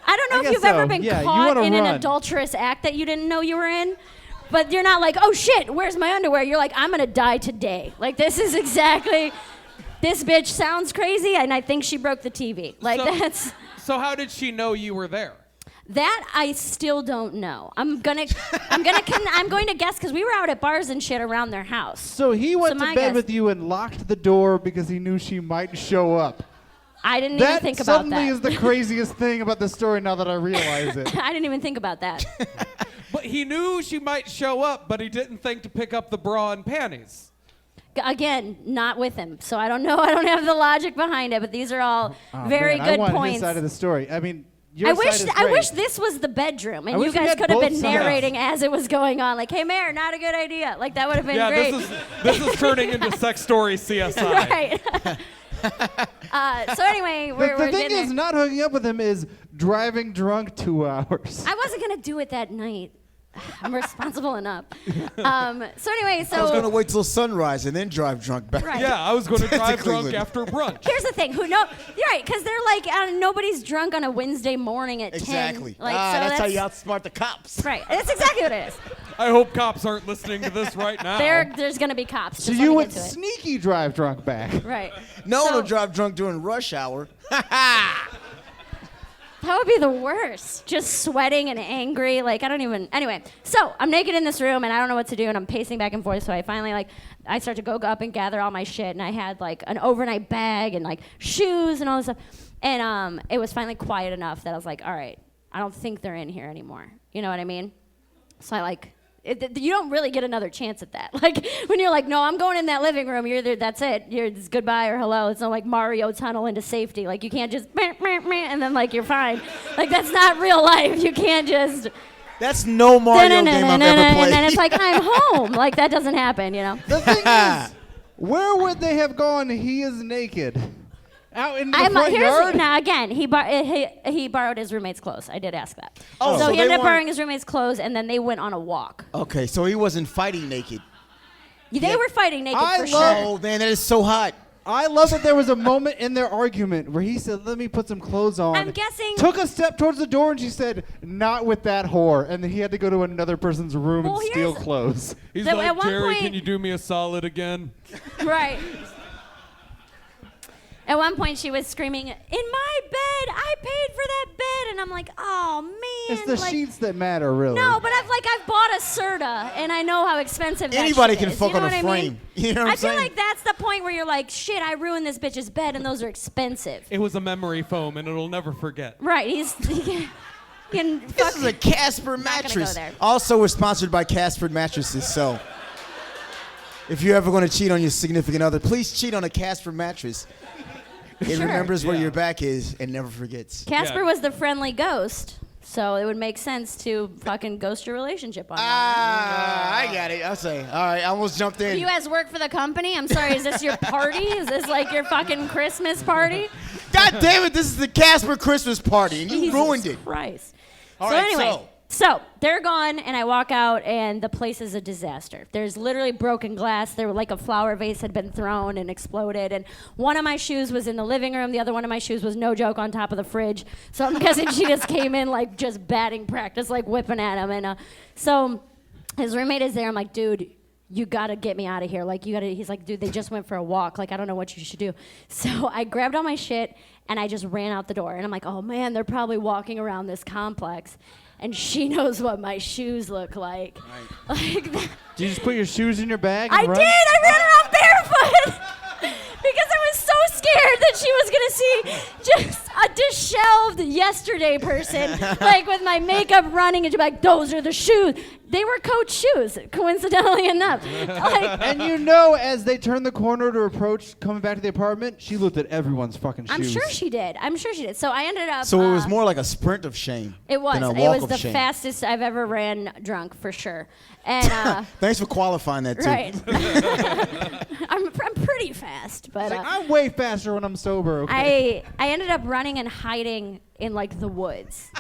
I don't know I if guess you've ever so. been Yeah, you caught wanna in an run. adulterous act that you didn't know you were in, but you're not like, oh shit, where's my underwear? You're like, I'm gonna die today. Like, this is exactly. This bitch sounds crazy, and I think she broke the TV. Like, that's. So how did she know you were there? That I still don't know. I'm going to guess because we were out at bars and shit around their house. So he went So to my bed guess- with you and locked the door because he knew she might show up. I didn't even That think about suddenly that. is the craziest thing about the story now that I realize it. I didn't even think about that. But he knew she might show up, but he didn't think to pick up the bra and panties. Again, not with him, so I don't know. I don't have the logic behind it, but these are all Oh, very man, good I want points. his side of the story. I mean, your I side wish is I great. wish this was the bedroom, and I you wish we guys had could have both been sides. narrating as it was going on. Like, hey, Mayor, not a good idea. Like, that would have been Yeah, great. this is turning into sex story CSI. Right. So anyway, The we're thing getting is, there. not hooking up with him is driving drunk 2 hours. I wasn't gonna do it that night. I'm responsible enough. So anyway, I was going to so wait till sunrise and then drive drunk back. right. Yeah, I was going to drive drunk Cleveland. after brunch. Here's the thing. You're right, because they're like, nobody's drunk on a Wednesday morning at 10. Exactly. Like, so that's how you outsmart the cops. Right. That's exactly what it is. I hope cops aren't listening to this right now. There's gonna be cops. So Just you let me would get to it. sneaky drive drunk back. Right. No one So- will drive drunk during rush hour. That would be the worst. Just sweating and angry. Like, I don't even. Anyway, so I'm naked in this room and I don't know what to do and I'm pacing back and forth. So I finally, I start to go up and gather all my shit. And I had, an overnight bag and, shoes and all this stuff. And it was finally quiet enough that I was like, all right, I don't think they're in here anymore. You know what I mean? So you don't really get another chance at that. When you're like, no, I'm going in that living room, you're either, that's it. It's goodbye or hello. It's not like Mario tunnel into safety. You can't just, and then, you're fine. That's not real life. You can't just. That's no Mario game I've ever played. And then it's like, I'm home. That doesn't happen, The thing is, where would they have gone? He is naked. Out in the front yard? Now, again, he borrowed his roommate's clothes. I did ask that. Oh, so he ended up borrowing his roommate's clothes, and then they went on a walk. Okay, so he wasn't fighting naked. They were fighting naked for sure. Oh, man, that is so hot. I love that there was a moment in their argument where he said, let me put some clothes on. I'm guessing. Took a step towards the door and she said, not with that whore. And then he had to go to another person's room and steal clothes. He's at like, one Jerry, point- can you do me a solid again? Right. At one point, she was screaming, in my bed, I paid for that bed. And I'm like, oh, man. It's the sheets that matter, really. No, but I've bought a Serta, and I know how expensive Anybody that can shit is. fuck You know on a what I frame. mean? You know what I'm I feel saying? like that's the point where you're like, shit, I ruined this bitch's bed, and those are expensive. It was a memory foam, and it'll never forget. Right, This is a Casper mattress. there. Also, we're sponsored by Casper mattresses, so if you're ever going to cheat on your significant other, please cheat on a Casper mattress. It Sure. remembers where your back is and never forgets. Casper was the friendly ghost, so it would make sense to fucking ghost your relationship on that. I got it. I'll say. All right, I almost jumped in. You guys work for the company? I'm sorry, is this your party? Is this your fucking Christmas party? God damn it, this is the Casper Christmas party, and you Jesus ruined it. Christ. All So right, anyway, so they're gone, and I walk out, and the place is a disaster. There's literally broken glass. There a flower vase had been thrown and exploded, and one of my shoes was in the living room. The other one of my shoes was, no joke, on top of the fridge. So I'm guessing she just came in just batting practice, whipping at him. And so his roommate is there. I'm like, dude, you gotta get me out of here. He's like, dude, they just went for a walk. I don't know what you should do. So I grabbed all my shit and I just ran out the door. And I'm like, oh man, they're probably walking around this complex. And she knows what my shoes look like. Right. Did you just put your shoes in your bag? I did. I ran around barefoot because I was so scared that she was gonna see just a disheveled yesterday person, with my makeup running, and she'd be like, "Those are the shoes." They were Coach shoes, coincidentally enough. And as they turned the corner to approach coming back to the apartment, she looked at everyone's fucking shoes. I'm sure she did. So I ended up. So it was more like a sprint of shame. It was. Than a It walk was of the shame. fastest I've ever ran drunk, for sure. And Thanks for qualifying that too. right. I'm pretty fast, but I'm way faster when I'm sober. Okay. I ended up running and hiding in the woods.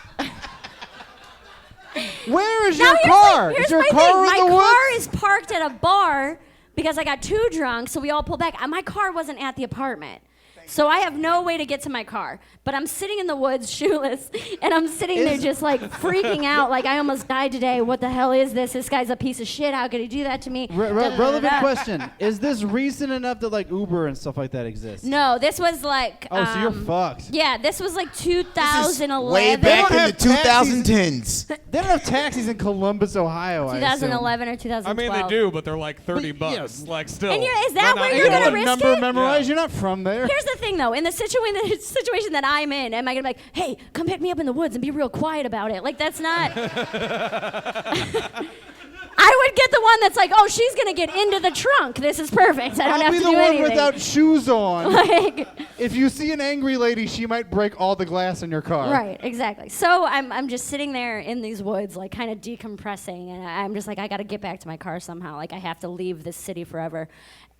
Where is your car? Here's Is your my car thing. in My the car woods? is parked at a bar because I got too drunk, so we all pulled back. My car wasn't at the apartment. So I have no way to get to my car. But I'm sitting in the woods, shoeless, and I'm sitting there just freaking out, I almost died today. What the hell is this? This guy's a piece of shit. How could he do that to me? Relevant question. Is this recent enough that Uber and stuff like that exists? No, this was Oh, so you're fucked. Yeah, this was 2011. Way back in the They don't have 2010s. They don't have taxis in Columbus, Ohio. 2011 or 2012. I mean, they do, but they're $30. Still. And is that Why where not? you're You gonna have a risk number it? memorized. You're not from there. Here's the thing, though. In the situation that I'm in, am I gonna be like, hey, come pick me up in the woods and be real quiet about it? That's not. I would get the one that's oh, she's gonna get into the trunk. This is perfect. I don't I'll have be to the do one anything. without shoes on. Like, If you see an angry lady, she might break all the glass in your car. right, exactly. So I'm just sitting there in these woods, kind of decompressing, and I'm just I gotta get back to my car somehow. I have to leave this city forever.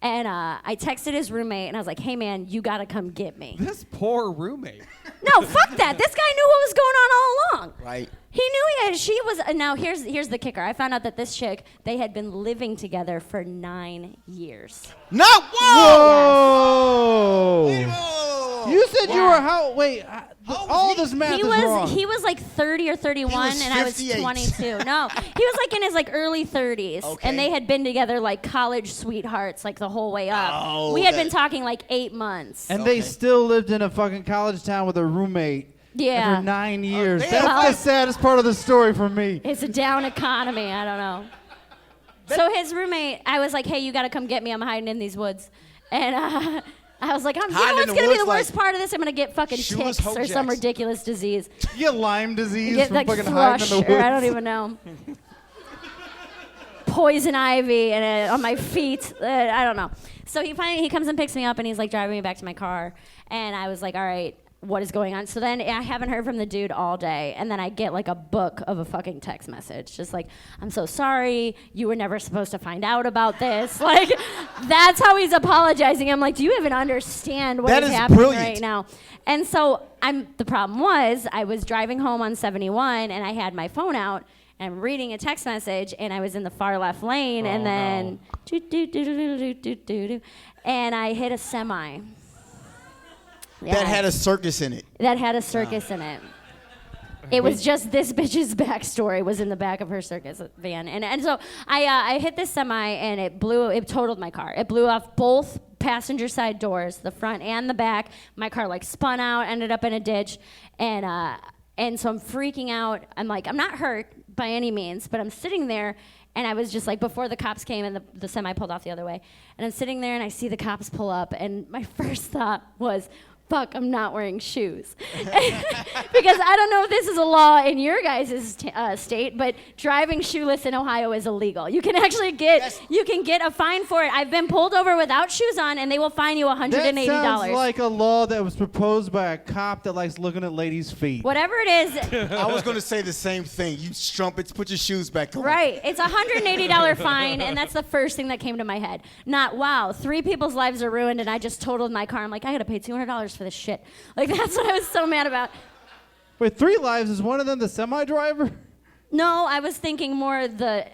And I texted his roommate, and I was like, hey, man, you got to come get me. This poor roommate. No, fuck that. This guy knew what was going on all along. Right. He knew she was. Now, here's the kicker. I found out that this chick, they had been living together for 9 years. No! Whoa! Whoa! You said you were how? Wait, all this math is wrong. He was 30 or 31, and I was 22. No, he was in his early 30s, Okay. and they had been together college sweethearts the whole way up. Oh, we had been talking 8 months. And they still lived in a fucking college town with a roommate Yeah. For 9 years. damn. That's Well- the saddest part of the story for me. It's a down economy. I don't know. So his roommate, I was like, hey, you got to come get me. I'm hiding in these woods. And I was like, you know Hiding in what's the going to be the woods worst part of this? I'm going to get fucking shoeless ticks Ho or some Jacks. ridiculous disease. You get Lyme disease Get from like fucking thrush hiding in the or woods. I don't even know. Poison ivy and on my feet. I don't know. So he comes and picks me up and he's like driving me back to my car. And I was like, all right, what is going on? So then I haven't heard from the dude all day. And then I get like a book of a fucking text message. Just like, I'm so sorry. You were never supposed to find out about this. Like, that's how he's apologizing. I'm like, do you even understand what That is is happening brilliant. right now? And so the problem was I was driving home on 71 and I had my phone out. And I'm reading a text message and I was in the far left lane and then and I hit a semi. Yeah. That had a circus in it. That had a circus in it. It was just this bitch's backstory was in the back of her circus van. And so I hit this semi and it totaled my car. It blew off both passenger side doors, the front and the back. My car like spun out, ended up in a ditch. And so I'm freaking out. I'm like, I'm not hurt by any means, but I'm sitting there and I was just like, before the cops came and the semi pulled off the other way. And I'm sitting there and I see the cops pull up and my first thought was, fuck, I'm not wearing shoes. Because I don't know if this is a law in your guys' state, but driving shoeless in Ohio is illegal. You can actually get a fine for it. I've been pulled over without shoes on, and they will fine you $180. That sounds like a law that was proposed by a cop that likes looking at ladies' feet. Whatever it is. I was going to say the same thing. You strumpets, put your shoes back on. Right. It's a $180 fine, and that's the first thing that came to my head. Not, wow, 3 people's lives are ruined, and I just totaled my car. I'm like, I got to pay $200 for this shit. Like, that's what I was so mad about. Wait, 3 lives? Is one of them the semi-driver? No, I was thinking more the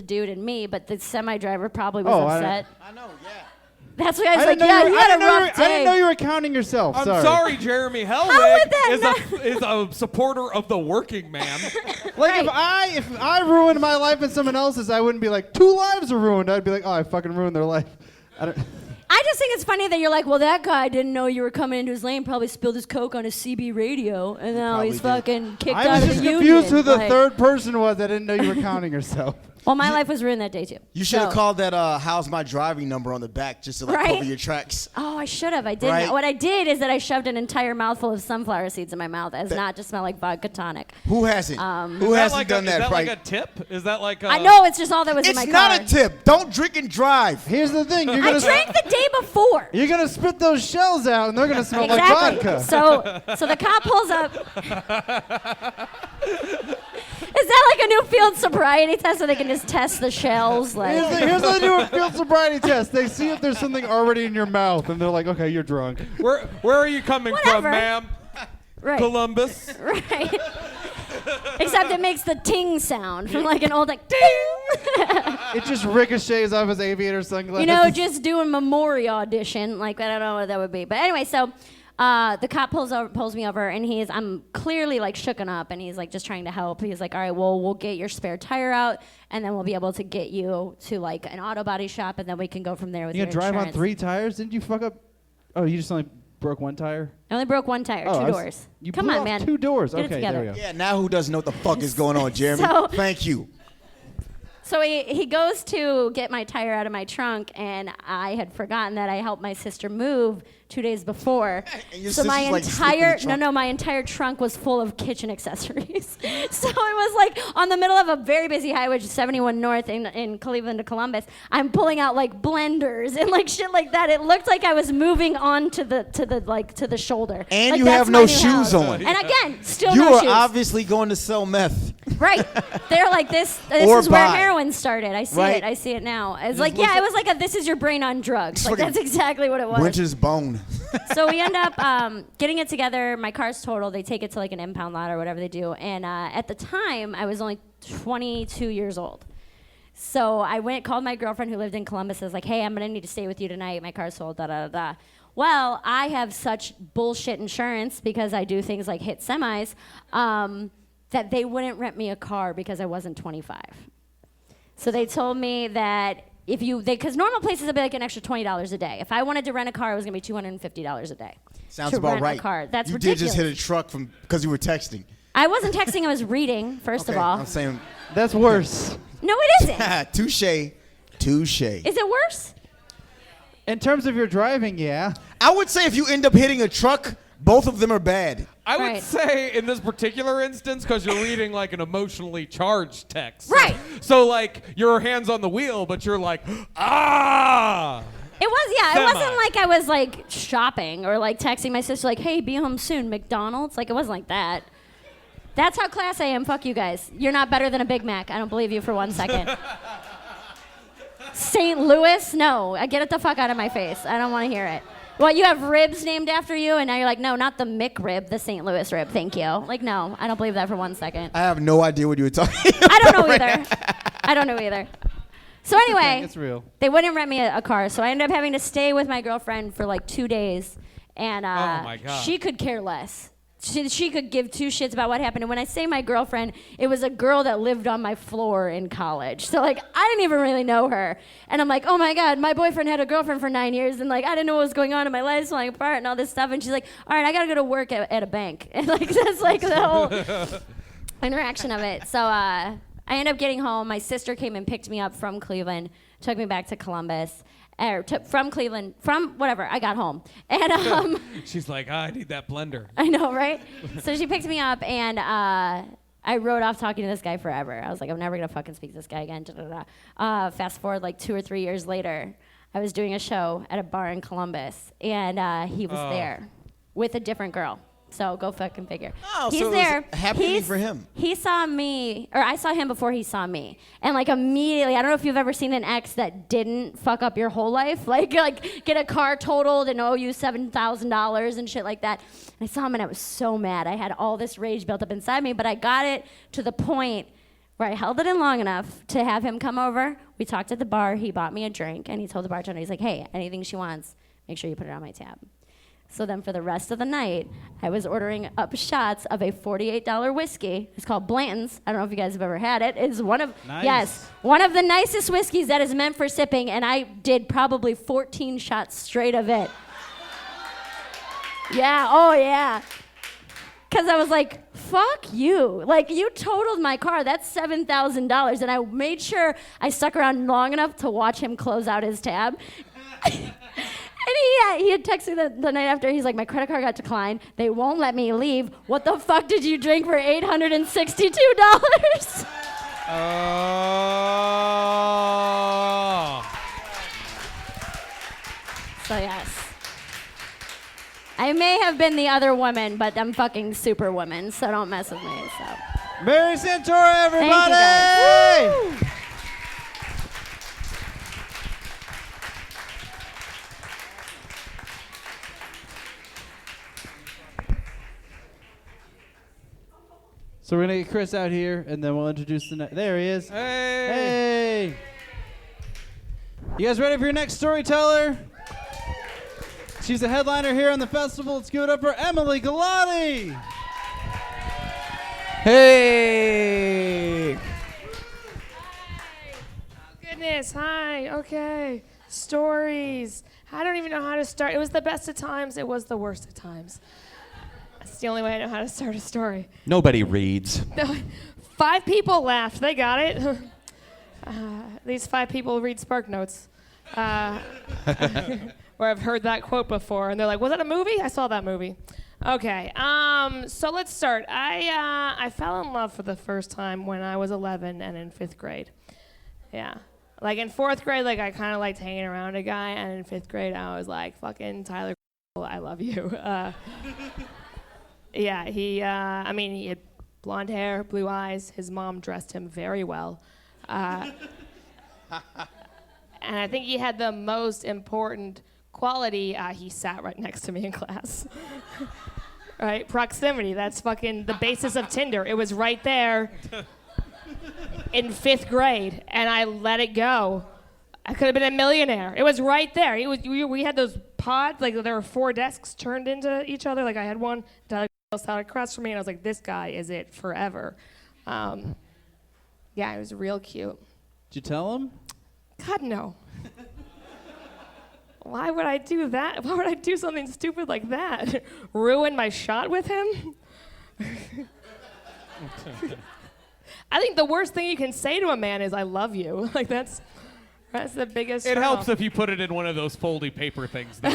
dude, and me, but the semi-driver probably was upset. I know, yeah. That's why I was like, yeah, you had a rough day. I didn't know you were counting yourself. I'm sorry, Jeremy would Hellwig that is a supporter of the working man. Like, if I ruined my life and someone else's, I wouldn't be like, 2 lives are ruined. I'd be like, oh, I fucking ruined their life. I just think it's funny that you're like, well, that guy didn't know you were coming into his lane, probably spilled his Coke on his CB radio, and now he's fucking kicked I out was of just the confused union. who the Like, third person was. I didn't know you were counting yourself. Well, my life was ruined that day, too. You should have So- called that how's my driving number on the back just to like Right? cover your tracks. Oh, I should have. I didn't. Right. What I did is that I shoved an entire mouthful of sunflower seeds in my mouth as not to smell like vodka tonic. Who hasn't? Who Is hasn't like done is that? that Right? like a tip? Is that like a... I know, it's just all that was in It's my not car. a tip. Don't drink and drive. Here's the thing. You're I gonna drank the day before. you're gonna spit those shells out, and they're gonna smell Exactly. like vodka. So the cop pulls up. Is that like a new field sobriety test so they can just test the shells? Like, Here's how they do a field sobriety test. They see if there's something already in your mouth, and they're like, okay, you're drunk. Where are you coming Whatever. from, ma'am? right, Columbus. right. Except it makes the ting sound from like an old like ting. It just ricochets off his aviator sunglasses. You know, just doing Memory audition. Like, I don't know what that would be. But anyway, so the cop pulls me over, and I'm clearly like shooken up, and he's like just trying to help. He's like, all right, well, we'll get your spare tire out, and then we'll be able to get you to like an auto body shop, and then we can go from there with you your gonna drive insurance. on 3 tires? Didn't you fuck up? Oh, you just only broke 1 tire? I only broke 1 tire, Oh, 2 I was- doors. You Come blew on, off man. 2 doors. Get it Okay, together. there we go. Yeah, now who doesn't know what the fuck is going on, Jeremy? So- Thank you. So he goes to get my tire out of my trunk, and I had forgotten that I helped my sister move 2 days before. And your So my sister's, like, sleeping in entire the trunk. my entire trunk was full of kitchen accessories. So it was like on the middle of a very busy highway, which is 71 North in Cleveland to Columbus. I'm pulling out like blenders and like shit like that. It looked like I was moving on to the shoulder. And Like, you that's have my no new shoes house. on. And again, still You no are shoes. obviously going to sell meth. Right. They're like, this Or is where buy. heroin started. I see Right. it. I see it now. It's like, yeah, it was like this is your brain on drugs. Like, fucking that's exactly what it was. Winter's bone. So we end up getting it together. My car's totaled. They take it to like an impound lot or whatever they do. And at the time, I was only 22 years old. So I called my girlfriend who lived in Columbus. I was like, hey, I'm going to need to stay with you tonight. My car's sold, da-da-da-da. Well, I have such bullshit insurance because I do things like hit semis that they wouldn't rent me a car because I wasn't 25. So they told me that because normal places would be like an extra $20 a day. If I wanted to rent a car, it was gonna be $250 a day. Sounds to about rent right. A car. That's you ridiculous. did just hit a truck because you were texting. I wasn't texting. I was reading. First of all, I'm saying. That's worse. No, it isn't. Touche. Is it worse? In terms of your driving, yeah. I would say if you end up hitting a truck, both of them are bad. I would Right. say in this particular instance, because you're reading like an emotionally charged text. Right. So like your hands on the wheel, but you're like, ah. It was, yeah. It Semi. wasn't like I was like shopping or like texting my sister like, "Hey, be home soon, McDonald's." Like it wasn't like that. That's how class I am. Fuck you guys. You're not better than a Big Mac. I don't believe you for 1 second. St. Louis? No. Get it the fuck out of my face. I don't want to hear it. Well, you have ribs named after you, and now you're like, no, not the McRib, the St. Louis rib. Thank you. Like, no, I don't believe that for 1 second. I have no idea what you were talking about. I don't know either. I don't know either. So anyway, It's real. they wouldn't rent me a car, so I ended up having to stay with my girlfriend for like 2 days, and Oh my God. she could care less. She could give two shits about what happened. And when I say my girlfriend, it was a girl that lived on my floor in college. So like I didn't even really know her. And I'm like, oh my God, my boyfriend had a girlfriend for 9 years, and like I didn't know what was going on in my life, falling apart and all this stuff. And she's like, all right, I gotta go to work at a bank. And like that's like the whole interaction of it. So I ended up getting home. My sister came and picked me up from Cleveland, took me back to Columbus. From Cleveland, from whatever, I got home. And She's like, I need that blender. I know, right? So she picked me up, and I rode off talking to this guy forever. I was like, I'm never gonna fucking speak to this guy again. Fast forward like 2 or 3 years later, I was doing a show at a bar in Columbus, and he was there with a different girl. So go fucking figure. Oh, He's so it was there. happening for him. He saw me, or I saw him before he saw me, and like immediately, I don't know if you've ever seen an ex that didn't fuck up your whole life, like get a car totaled and owe you $7,000 and shit like that. And I saw him and I was so mad. I had all this rage built up inside me, but I got it to the point where I held it in long enough to have him come over. We talked at the bar. He bought me a drink, and he told the bartender, he's like, hey, anything she wants, make sure you put it on my tab. So then for the rest of the night, I was ordering up shots of a $48 whiskey. It's called Blanton's. I don't know if you guys have ever had it. It's one of one of the nicest whiskeys that is meant for sipping, and I did probably 14 shots straight of it. Yeah, oh yeah. Because I was like, fuck you. Like, you totaled my car. That's $7,000. And I made sure I stuck around long enough to watch him close out his tab. And he had texted me the night after. He's like, my credit card got declined. They won't let me leave. What the fuck did you drink for $862? So yes. I may have been the other woman, but I'm fucking superwoman, so don't mess with me. So. Mary Santora, everybody! Thank you guys. Woo! So we're gonna get Chris out here, and then we'll introduce the next. There he is. Hey. Hey. You guys ready for your next storyteller? She's a headliner here on the festival. Let's give it up for Emily Galati. Hey! Goodness, hi, okay. Stories. I don't even know how to start. It was the best of times, it was the worst of times. That's the only way I know how to start a story. Nobody reads. 5 people laughed, they got it. These 5 people read Spark Notes. Where I've heard that quote before, and they're like, was that a movie? I saw that movie. Okay, so let's start. I fell in love for the first time when I was 11 and in 5th grade. Yeah. Like in 4th grade, like I kind of liked hanging around a guy, and in 5th grade, I was like, fucking Tyler, I love you. Yeah, he had blonde hair, blue eyes. His mom dressed him very well. And I think he had the most important quality. He sat right next to me in class. Right? Proximity, that's fucking the basis of Tinder. It was right there in 5th grade, and I let it go. I could have been a millionaire. It was right there. We had those pods, like there were 4 desks turned into each other. Like I had one, Tyler sat across from me, and I was like, this guy is it forever. Yeah, it was real cute. Did you tell him? God, no. Why would I do that? Why would I do something stupid like that? Ruin my shot with him? I think the worst thing you can say to a man is, I love you. Like, that's the biggest It turn helps off. if you put it in one of those foldy paper things, though.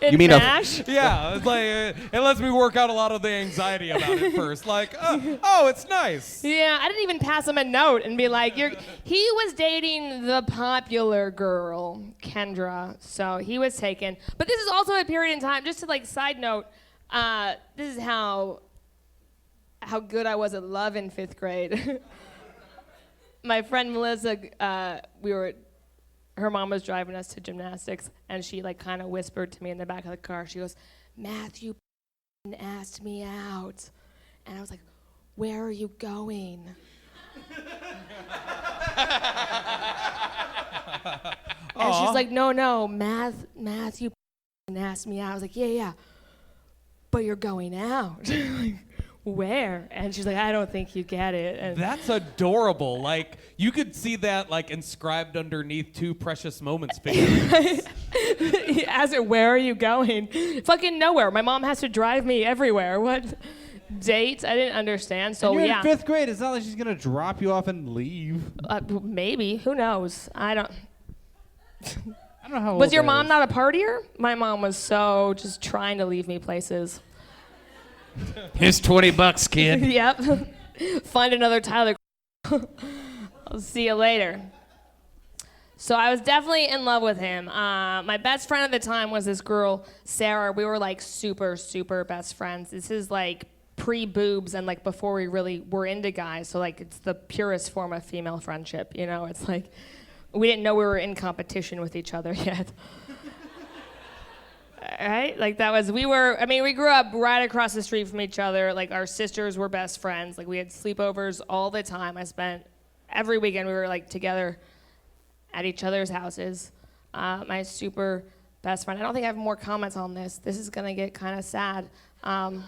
In MASH? Yeah, it's like, it lets me work out a lot of the anxiety about it first. Like, oh, it's nice. Yeah, I didn't even pass him a note and be like, he was dating the popular girl, Kendra, so he was taken. But this is also a period in time, just to like side note, this is how good I was at love in 5th grade. My friend Melissa, her mom was driving us to gymnastics, and she like kind of whispered to me in the back of the car. She goes, "Matthew asked me out," and I was like, "Where are you going?" And she's like, "No, Matthew asked me out." I was like, "Yeah, but you're going out." Like, where? And she's like, "I don't think you get it." And That's adorable. Like, you could see that like inscribed underneath 2 Precious Moments figurines. As it, where are you going? Fucking nowhere. My mom has to drive me everywhere. What dates? I didn't understand. So And you're yeah, in 5th grade. It's not like she's gonna drop you off and leave. maybe. Who knows? I don't know how. Was old your that mom is. not a partier? My mom was so just trying to leave me places. Here's $20, kid. Yep. Find another Tyler. I'll see you later. So I was definitely in love with him. My best friend at the time was this girl, Sarah. We were like super, super best friends. This is like pre-boobs and like before we really were into guys. So like it's the purest form of female friendship. You know, it's like we didn't know we were in competition with each other yet. Right? Like we grew up right across the street from each other. Like our sisters were best friends. Like we had sleepovers all the time. I spent every weekend we were like together at each other's houses. My super best friend. I don't think I have more comments on this. This is gonna get kind of sad. And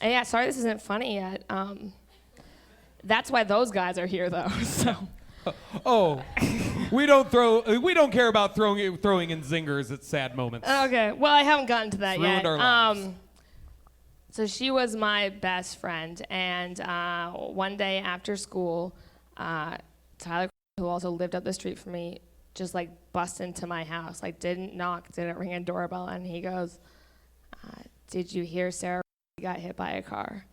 yeah, sorry this isn't funny yet. That's why those guys are here though. So. Oh, we don't care about throwing in zingers at sad moments. Okay, well I haven't gotten to that It's yet. ruined our lives. So she was my best friend, and one day after school, Tyler, who also lived up the street from me, just like bust into my house, like didn't knock, didn't ring a doorbell, and he goes, "Did you hear Sarah got hit by a car?"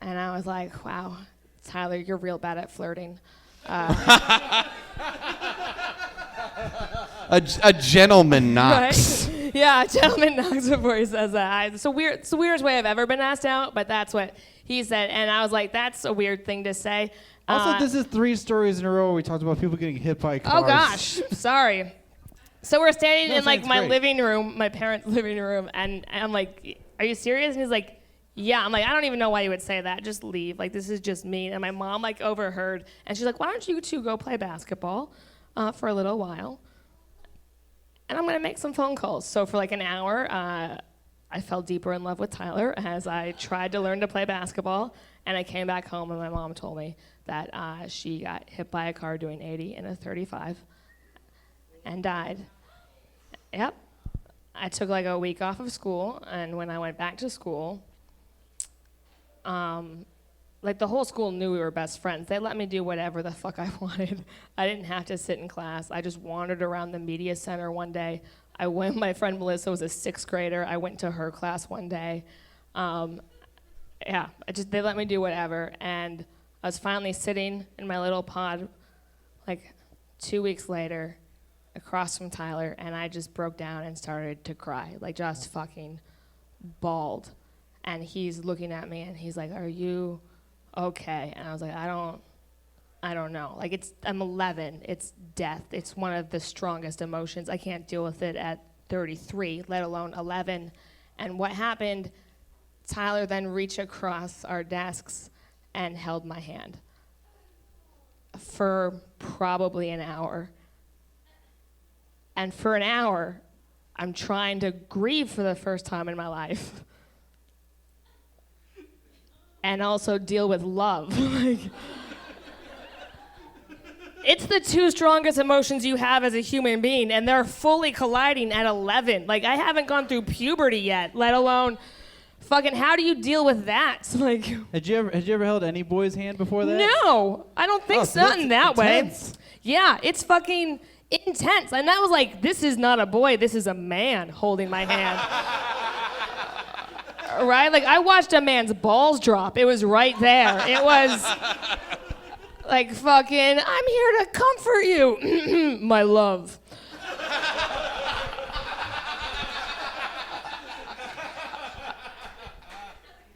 And I was like, "Wow, Tyler, you're real bad at flirting." A gentleman knocks. Right? Yeah, a gentleman knocks before he says that. It's the weirdest way I've ever been asked out, but that's what he said. And I was like, that's a weird thing to say. Also, this is 3 stories in a row where we talked about people getting hit by cars. Oh, gosh. Sorry. So we're standing in, like, my great. living room, my parents' living room, and I'm like, "Are you serious?" And he's like, "Yeah." I'm like, "I don't even know why you would say that. Just leave. Like, this is just mean." And my mom, like, overheard, and she's like, "Why don't you two go play basketball for a little while? And I'm going to make some phone calls." So for, like, an hour, I fell deeper in love with Tyler as I tried to learn to play basketball. And I came back home, and my mom told me that she got hit by a car doing 80 in a 35 and died. Yep. I took, like, a week off of school, and when I went back to school, like the whole school knew we were best friends. They let me do whatever the fuck I wanted. I didn't have to sit in class. I just wandered around the media center one day. My friend Melissa was a 6th grader. I went to her class one day. They let me do whatever. And I was finally sitting in my little pod like 2 weeks later across from Tyler, and I just broke down and started to cry, like just fucking bawled. And he's looking at me and he's like, "Are you okay?" And I was like, I don't know. Like I'm 11. It's death. It's one of the strongest emotions. I can't deal with it at 33, let alone 11. And what happened, Tyler then reached across our desks and held my hand for probably an hour. And for an hour, I'm trying to grieve for the first time in my life. And also deal with love. It's the two strongest emotions you have as a human being, and they're fully colliding at 11. Like, I haven't gone through puberty yet, let alone fucking how do you deal with that? Like, Had you ever held any boy's hand before that? no, I don't think so in that intense. way. Yeah, it's fucking intense. And that was like, this is not a boy, this is a man holding my hand. Right? Like, I watched a man's balls drop. It was right there. It was like fucking, I'm here to comfort you, my love.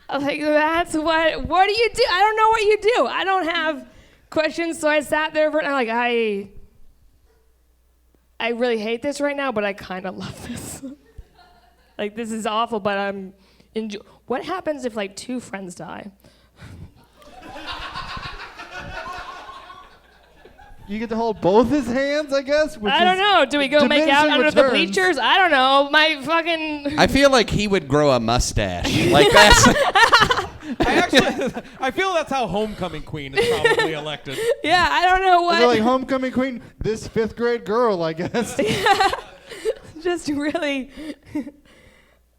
Like, that's what do you do? I don't know what you do. I don't have questions, so I sat there and I'm like, I really hate this right now, but I kind of love this. Like, this is awful, but I'm what happens if, like, two friends die? You get to hold both his hands, I guess? I don't know. Do we go make out under the bleachers? I don't know. My fucking... I feel like he would grow a mustache. Like that's... I feel that's how Homecoming Queen is probably elected. Yeah, I don't know what... They're like, homecoming queen, this 5th grade girl, I guess. Yeah. Just really...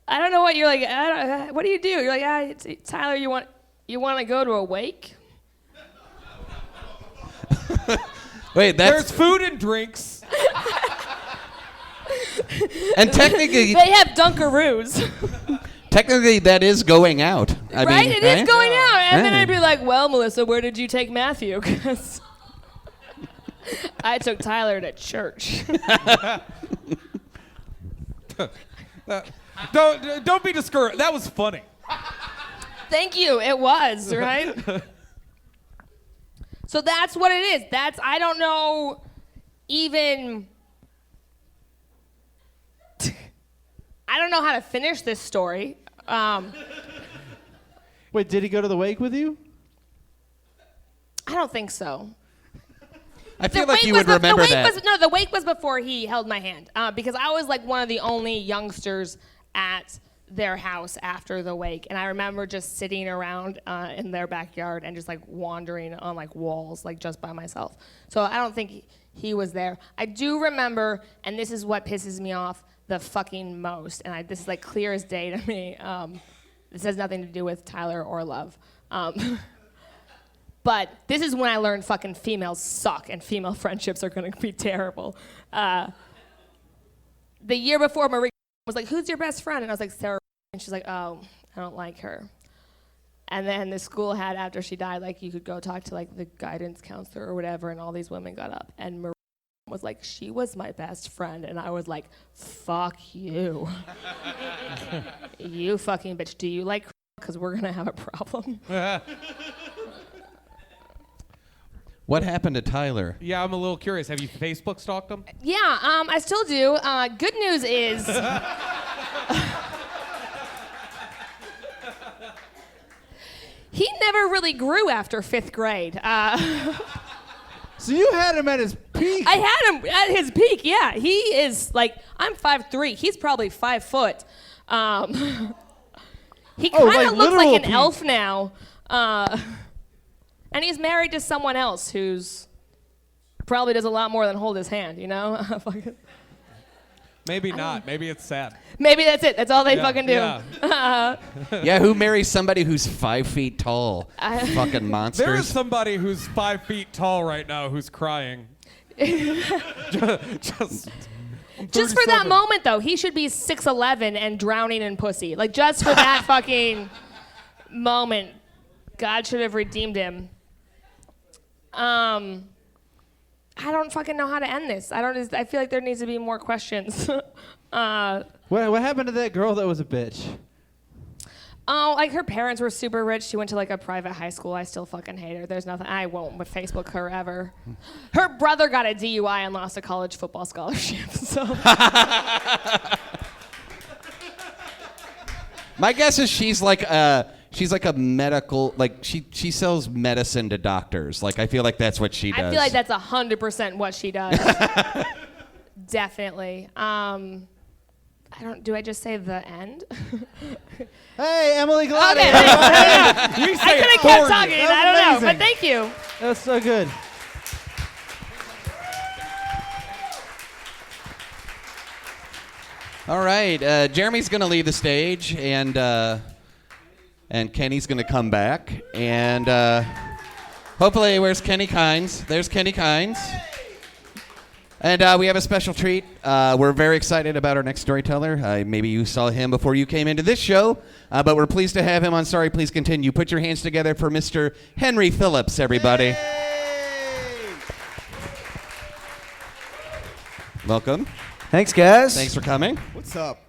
I don't know what you're like. What do you do? You're like, Tyler, you want to go to a wake? Wait, there's food and drinks. And technically... They have Dunkaroos. Technically, that is going out. I right? mean, It is going out. And then Yeah. I'd be like, well, Melissa, where did you take Matthew? Because I took Tyler to church. Don't be discouraged. That was funny. Thank you. It was, right? So that's what it is. I don't know even... I don't know how to finish this story. Wait, did he go to the wake with you? I don't think so. I feel like you would remember that. The wake was before he held my hand. Because I was like one of the only youngsters at their house after the wake. And I remember just sitting around in their backyard and just like wandering on like walls, like just by myself. So I don't think he was there. I do remember, and this is what pisses me off the fucking most, and this is like clear as day to me. This has nothing to do with Tyler or love. But this is when I learned fucking females suck and female friendships are gonna be terrible. The year before, Marie was like, who's your best friend? And I was like, Sarah. And she's like, oh, I don't like her. And then the school had, after she died, like you could go talk to like the guidance counselor or whatever, and all these women got up. And Marie was like, she was my best friend. And I was like, fuck you. You fucking bitch. Do you like her? Because we're gonna have a problem. What happened to Tyler? Yeah, I'm a little curious. Have you Facebook stalked him? Yeah, I still do. Good news is... he never really grew after 5th grade. So you had him at his peak? I had him at his peak, yeah. He is like, I'm 5'3". He's probably 5 foot. He kind of looks like an elf now. And he's married to someone else who's probably does a lot more than hold his hand, you know? Maybe not. Maybe it's sad. Maybe that's it. That's all they fucking do. Yeah. Yeah, who marries somebody who's 5 feet tall? Fucking monsters. There is somebody who's 5 feet tall right now who's crying. Just for that moment, though, he should be 6'11" and drowning in pussy. Like, just for that fucking moment, God should have redeemed him. I don't fucking know how to end this. I feel like there needs to be more questions. What happened to that girl that was a bitch? Oh, like her parents were super rich. She went to like a private high school. I still fucking hate her. There's nothing. I won't Facebook her ever. Her brother got a DUI and lost a college football scholarship. So. My guess is she's like a medical, like she sells medicine to doctors. Like I feel like that's what she does. I feel like that's 100% what she does. Definitely. Do I just say the end? Hey, Emily Galati. Okay, I could have kept talking. I don't know, but thank you. That was so good. All right, Jeremy's going to leave the stage, and Kenny's going to come back. And hopefully, where's Kenny Kynes? There's Kenny Kynes. And we have a special treat. We're very excited about our next storyteller. Maybe you saw him before you came into this show, but we're pleased to have him on Sorry Please Continue. Put your hands together for Mr. Henry Phillips, everybody. Hey! Welcome. Thanks, guys. Thanks for coming. What's up?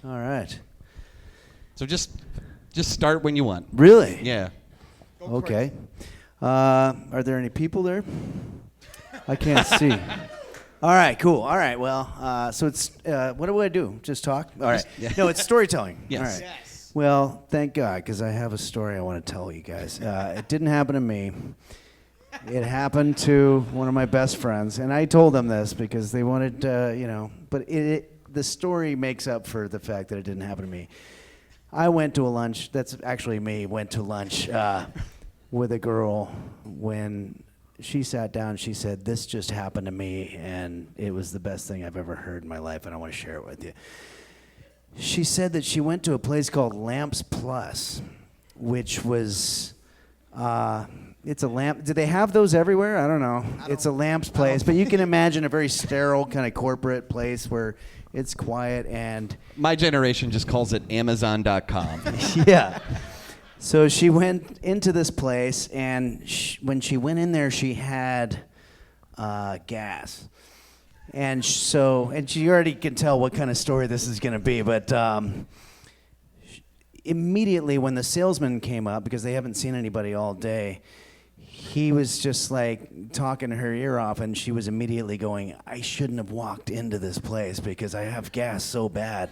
All right. So just start when you want. Really? Yeah. Okay. Are there any people there? I can't see. All right, cool. All right, well, so it's, what do I do? Just talk? All right. Yeah. No, it's storytelling. Yes. All right. Yes. Well, thank God, because I have a story I want to tell you guys. It didn't happen to me. It happened to one of my best friends, and I told them this because they wanted, but the story makes up for the fact that it didn't happen to me. I went to a lunch, that's actually me, went to lunch with a girl. When she sat down, she said, "This just happened to me, and it was the best thing I've ever heard in my life, and I want to share it with you." She said that she went to a place called Lamps Plus, which was, it's a lamp. Do they have those everywhere? I don't know. It's a lamps place, but you can imagine a very sterile kind of corporate place where it's quiet and... My generation just calls it Amazon.com. Yeah. So she went into this place, and when she went in there, she had gas. And she already can tell what kind of story this is going to be, but immediately when the salesman came up, because they haven't seen anybody all day, he was just like talking her ear off, and she was immediately going, "I shouldn't have walked into this place because I have gas so bad."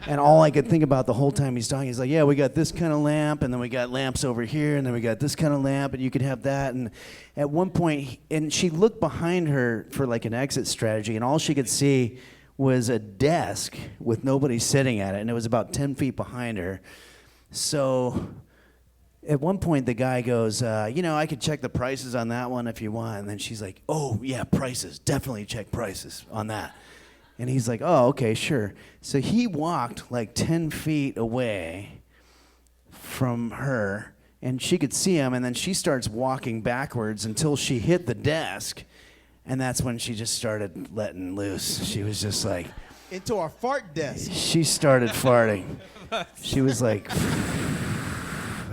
And all I could think about the whole time he's talking, he's like, "Yeah, we got this kind of lamp, and then we got lamps over here, and then we got this kind of lamp, and you could have that." And at one point, and she looked behind her for like an exit strategy, and all she could see was a desk with nobody sitting at it, and it was about 10 feet behind her. So at one point, the guy goes, "I could check the prices on that one if you want." And then she's like, "Oh, yeah, prices. Definitely check prices on that." And he's like, "Oh, okay, sure." So he walked like 10 feet away from her, and she could see him, and then she starts walking backwards until she hit the desk, and that's when she just started letting loose. She was just like... Into our fart desk. She started farting. She was like...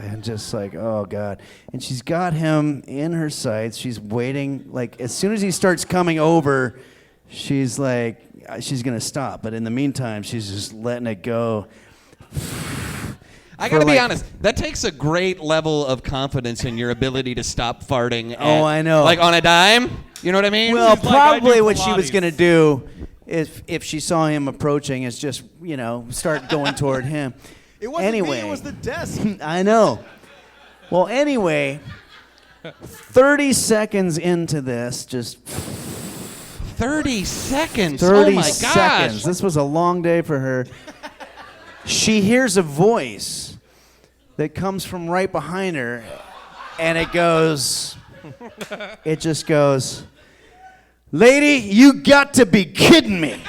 and just like, oh, God. And she's got him in her sights. She's waiting. Like, as soon as he starts coming over, she's like, she's going to stop. But in the meantime, she's just letting it go. I got to be honest. That takes a great level of confidence in your ability to stop farting. Oh, I know. Like on a dime? You know what I mean? Well, She's probably like, what she was going to do if she saw him approaching is just, start going toward him. It wasn't anyway, me, it was the desk. I know. Well, anyway, 30 seconds into this, just 30 seconds. 30 oh my seconds. gosh. This was a long day for her. She hears a voice that comes from right behind her, and it just goes, "Lady, you got to be kidding me."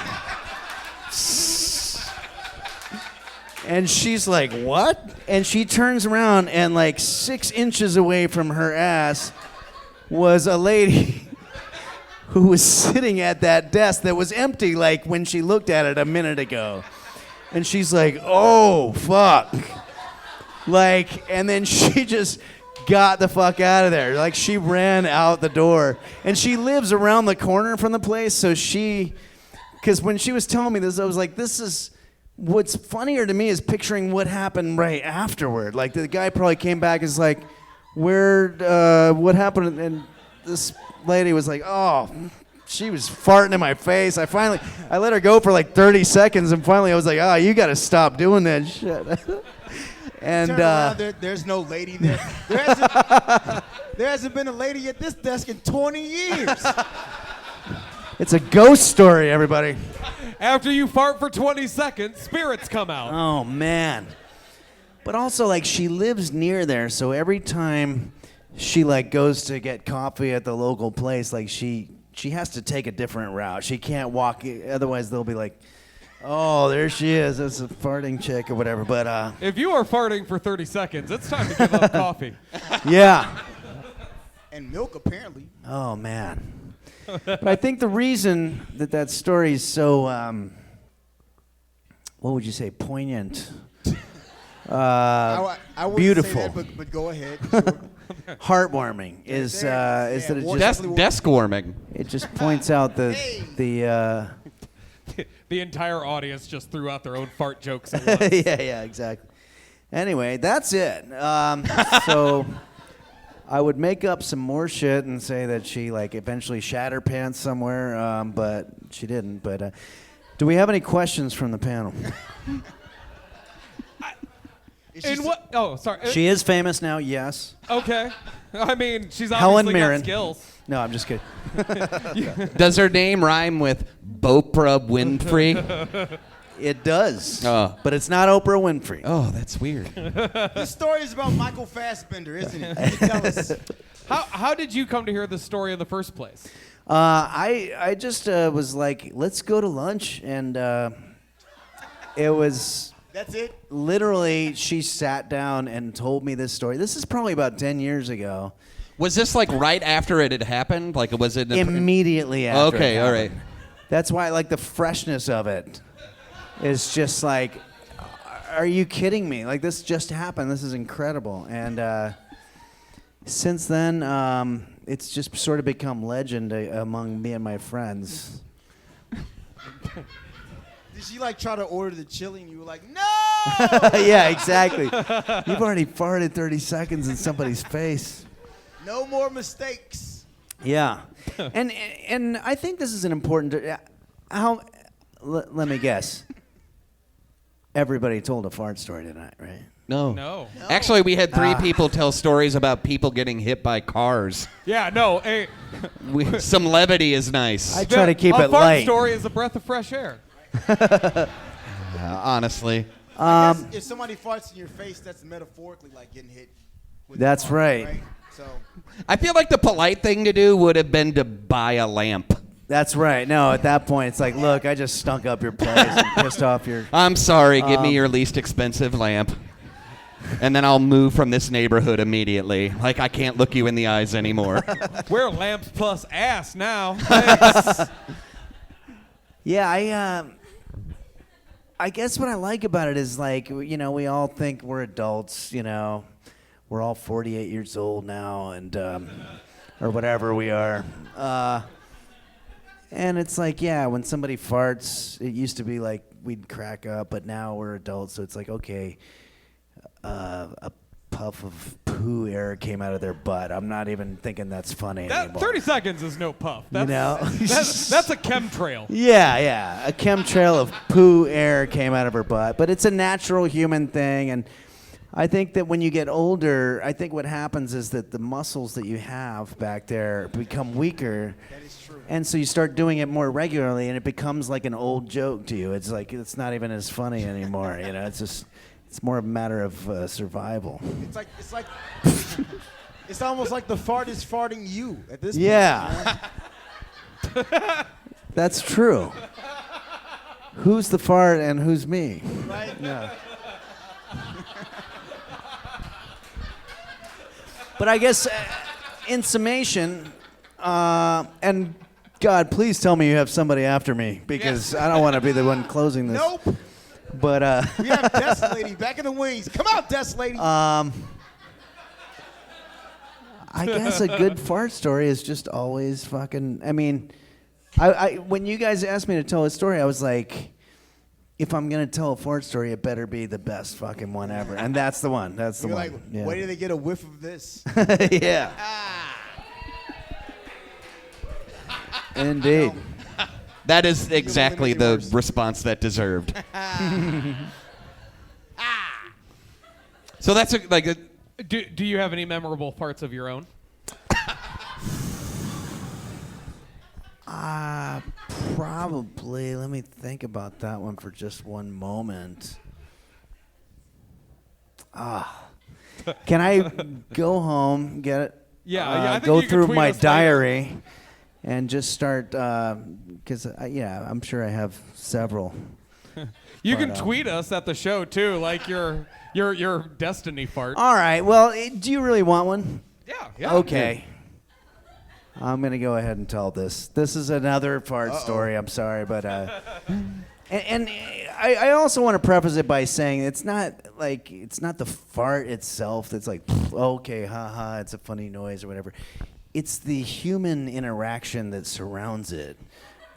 And she's like, "What?" And she turns around, and like 6 inches away from her ass was a lady who was sitting at that desk that was empty like when she looked at it a minute ago. And she's like, "Oh, fuck." Like, and then she just got the fuck out of there. Like, she ran out the door. And she lives around the corner from the place, so because when she was telling me this, I was like, what's funnier to me is picturing what happened right afterward. Like, the guy probably came back and is like, what happened? And this lady was like, "Oh, she was farting in my face." I let her go for like 30 seconds, and finally I was like, "Oh, you got to stop doing that shit." And Turn around, there's no lady there. There hasn't been a lady at this desk in 20 years. It's a ghost story, everybody. After you fart for 20 seconds, spirits come out. Oh, man. But also, like, she lives near there, so every time she, like, goes to get coffee at the local place, like, she has to take a different route. She can't walk, otherwise they'll be like, Oh, there she is. That's a farting chick or whatever. But If you are farting for 30 seconds, it's time to give up coffee. yeah. And milk, apparently. Oh man. But I think the reason that story is so, what would you say, poignant, I wouldn't beautiful, say that, but go ahead. Sure. heartwarming is that it just Desk warming. it just points out the The entire audience just threw out their own fart jokes at once. yeah, exactly. Anyway, that's it. So I would make up some more shit and say that she like eventually shat her pants somewhere, but she didn't. But do we have any questions from the panel? In what? Oh, sorry. She is famous now, yes. Okay. I mean, she's Helen obviously Mirren. got skills. No, I'm just kidding. Does her name rhyme with Oprah Winfrey? It does. Oh. But it's not Oprah Winfrey. Oh, that's weird. This story is about Michael Fassbender, isn't it? Can you tell us? How did you come to hear this story in the first place? I just was like, let's go to lunch, and it was That's it? literally she sat down and told me this story. This is probably about 10 years ago. Was this like right after it had happened? Like, was it Immediately after. Okay, it all happened. right. That's why, like, the freshness of it is just like, are you kidding me? Like, this just happened. This is incredible. And since then, it's just sort of become legend among me and my friends. Did she like try to order the chili and you were like, no! Yeah, exactly. You've already farted 30 seconds in somebody's face. No more mistakes. Yeah, and I think this is an important. Let me guess. Everybody told a fart story tonight, right? No. Actually, we had 3 people tell stories about people getting hit by cars. Yeah, no. Hey, Some levity is nice. I try to keep a it fart light. story is a breath of fresh air. Honestly. I guess if somebody farts in your face, that's metaphorically like getting hit. With That's the fart, right. So I feel like the polite thing to do would have been to buy a lamp. That's right. No, at that point, it's like, look, I just stunk up your place and pissed off your. I'm sorry, give me your least expensive lamp. And then I'll move from this neighborhood immediately. Like, I can't look you in the eyes anymore. We're lamps plus ass now. Thanks. Yeah, I guess what I like about it is like, you know, we all think we're adults, you know. We're all 48 years old now, and or whatever we are. And it's like, yeah, when somebody farts, it used to be like we'd crack up, but now we're adults, so it's like, okay, a puff of poo air came out of their butt. I'm not even thinking that's funny anymore. 30 seconds is no puff. That's, You know? that's a chemtrail. Yeah, a chemtrail of poo air came out of her butt, but it's a natural human thing, and I think that when you get older, I think what happens is that the muscles that you have back there become weaker. that is true. And so you start doing it more regularly, and it becomes like an old joke to you. It's like it's not even as funny anymore. You know, it's more a matter of survival. It's like it's almost like the fart is farting you at this point. Yeah, that's true. Who's the fart and who's me? Right? Yeah. But I guess, in summation, and God, please tell me you have somebody after me, because I don't want to be the one closing this. Nope. But We have Desk Lady back in the wings. Come out, Desk Lady. I guess a good fart story is just always fucking. I mean, I when you guys asked me to tell a story, I was like, if I'm gonna tell a fart story, it better be the best fucking one ever, and that's the one. That's the You're one. like, Yeah. wait till they get a whiff of this. Yeah. Indeed. That is exactly make it the worse. response that deserved. So that's Do you have any memorable parts of your own? Probably. Let me think about that one for just one moment. Can I go home, get it? Yeah, I think go you can through tweet my us later. diary and just start, because, I'm sure I have several. You can tweet us at the show too, like your destiny fart. All right. Well, do you really want one? Yeah. Okay. I'm gonna go ahead and tell this. This is another fart story. I'm sorry, but and I also want to preface it by saying it's not the fart itself that's like okay, haha, it's a funny noise or whatever. It's the human interaction that surrounds it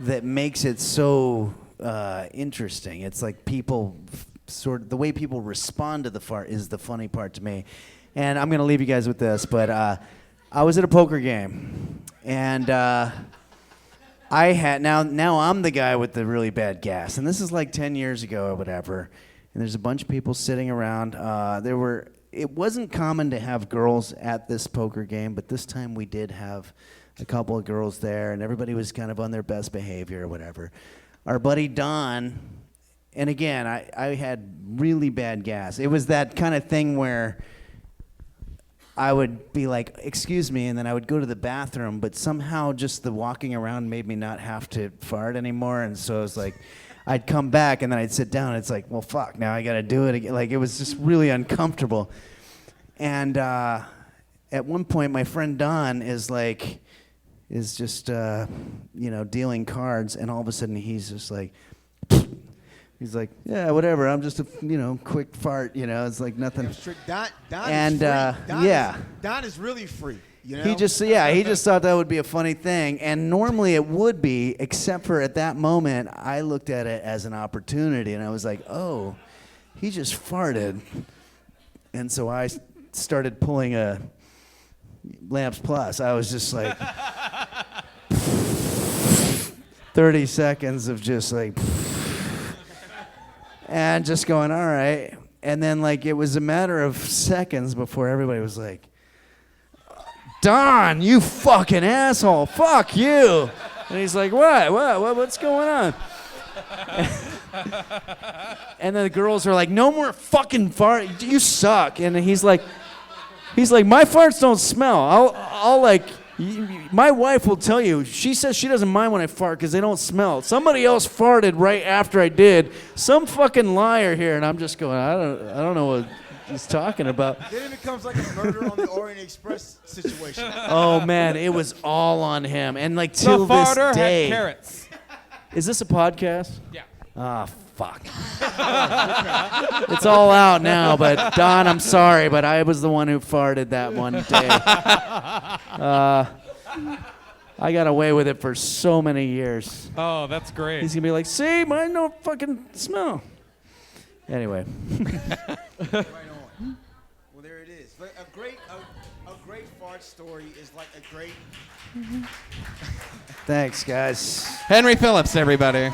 that makes it so interesting. It's like people the way people respond to the fart is the funny part to me. And I'm gonna leave you guys with this, but I was at a poker game, and I had now I'm the guy with the really bad gas, and this is like 10 years ago or whatever. And there's a bunch of people sitting around. It wasn't common to have girls at this poker game, but this time we did have a couple of girls there, and everybody was kind of on their best behavior or whatever. Our buddy Don, and again, I had really bad gas. It was that kind of thing where I would be like, excuse me, and then I would go to the bathroom, but somehow just the walking around made me not have to fart anymore, and so it was like, I'd come back, and then I'd sit down, and it's like, well, fuck, now I gotta do it again. Like, it was just really uncomfortable. And at one point, my friend Don is just, dealing cards, and all of a sudden, he's just like, he's like, yeah, whatever. I'm just a, quick fart. It's like nothing. Don and is free. Don is really free. He just thought that would be a funny thing, and normally it would be, except for at that moment, I looked at it as an opportunity, and I was like, oh, he just farted, and so I started pulling a Lamps Plus. I was just like, 30 seconds of just like. And just going, all right. And then, it was a matter of seconds before everybody was like, Don, you fucking asshole. Fuck you. And he's like, what's going on? And then the girls are like, no more fucking fart. You suck. And he's like, my farts don't smell. My wife will tell you, she says she doesn't mind when I fart because they don't smell. Somebody else farted right after I did. Some fucking liar here. And I'm just going, I don't know what he's talking about. Then it becomes like a murder on the Orient Express situation. Oh, man, it was all on him. And till this day. The farter had carrots. Is this a podcast? Yeah. Ah, fuck. It's all out now, but Don, I'm sorry, but I was the one who farted that one day. I got away with it for so many years. Oh, that's great. He's gonna be like, see, mine don't fucking smell. Anyway. Right on. Well, there it is. But a great fart story is like a great. Thanks, guys. Henry Phillips, everybody.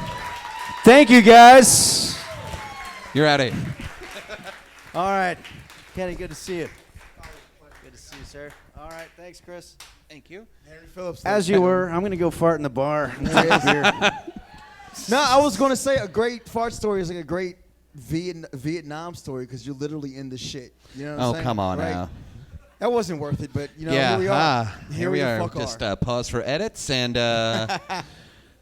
Thank you, guys. You're at it. All right. Kenny, good to see you. Good to see you, sir. All right. Thanks, Chris. Thank you. Henry Phillips. As you were, I'm going to go fart in the bar. No, I was going to say a great fart story is like a great Vietnam story because you're literally in the shit. You know what I'm saying? Come on right? now. That wasn't worth it, but here we are. Here we are. Just pause for edits, and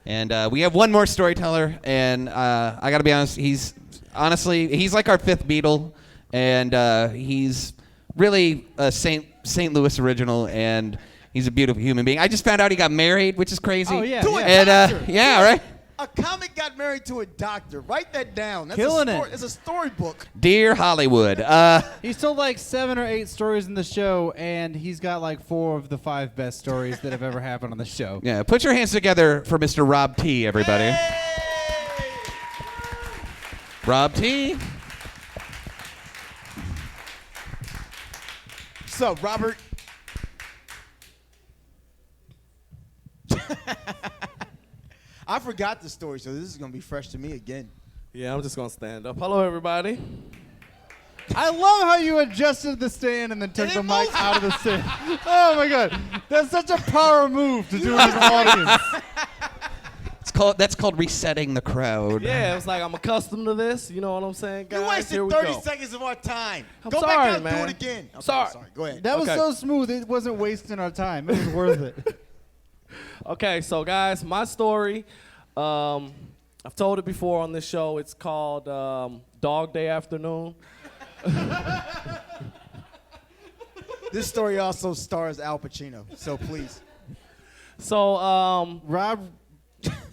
and we have one more storyteller, and I got to be honest, he's like our fifth Beatle, and he's really a St. Louis original, and he's a beautiful human being. I just found out he got married, which is crazy. Oh, yeah. To a doctor. Yeah, right? A comic got married to a doctor. Write that down. That's Killing it. it. It's a storybook. Dear Hollywood. He's told 7 or 8 stories in the show, and he's got 4 of the 5 best stories that have ever happened on the show. Yeah, put your hands together for Mr. Rob T, everybody. Hey! Rob T. So, Robert. I forgot the story, so this is going to be fresh to me again. Yeah, I'm just going to stand up. Hello, everybody. I love how you adjusted the stand and then took the mic out of the stand. Oh, my God. That's such a power move to do in an audience. That's called resetting the crowd. Yeah, it was like I'm accustomed to this. You know what I'm saying, guys? You wasted 30 seconds of our time. Go sorry, back out and man. do it again. Okay, Sorry. Go ahead. That was Okay. so smooth. It wasn't wasting our time. It was worth it. Okay, so guys, my story. I've told it before on this show. It's called Dog Day Afternoon. This story also stars Al Pacino, so please. So,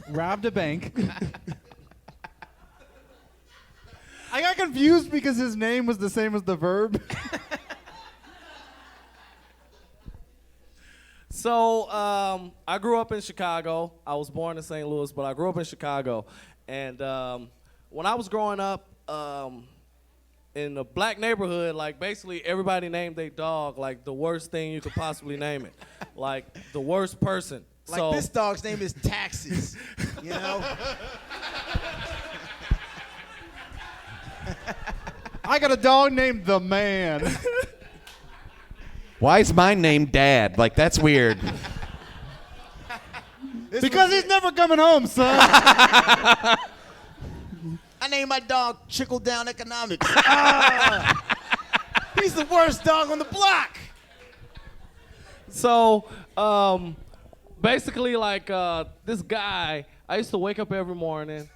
robbed a bank. I got confused because his name was the same as the verb. So, I grew up in Chicago. I was born in St. Louis, but I grew up in Chicago. And when I was growing up in a black neighborhood, like basically everybody named their dog like the worst thing you could possibly name it. Like the worst person. Like so, this dog's name is Taxes, you know? I got a dog named The Man. Why is mine named Dad? Like, that's weird. Because he's never coming home, son. I named my dog Trickle Down Economics. He's the worst dog on the block. So, basically, like, this guy, I used to wake up every morning.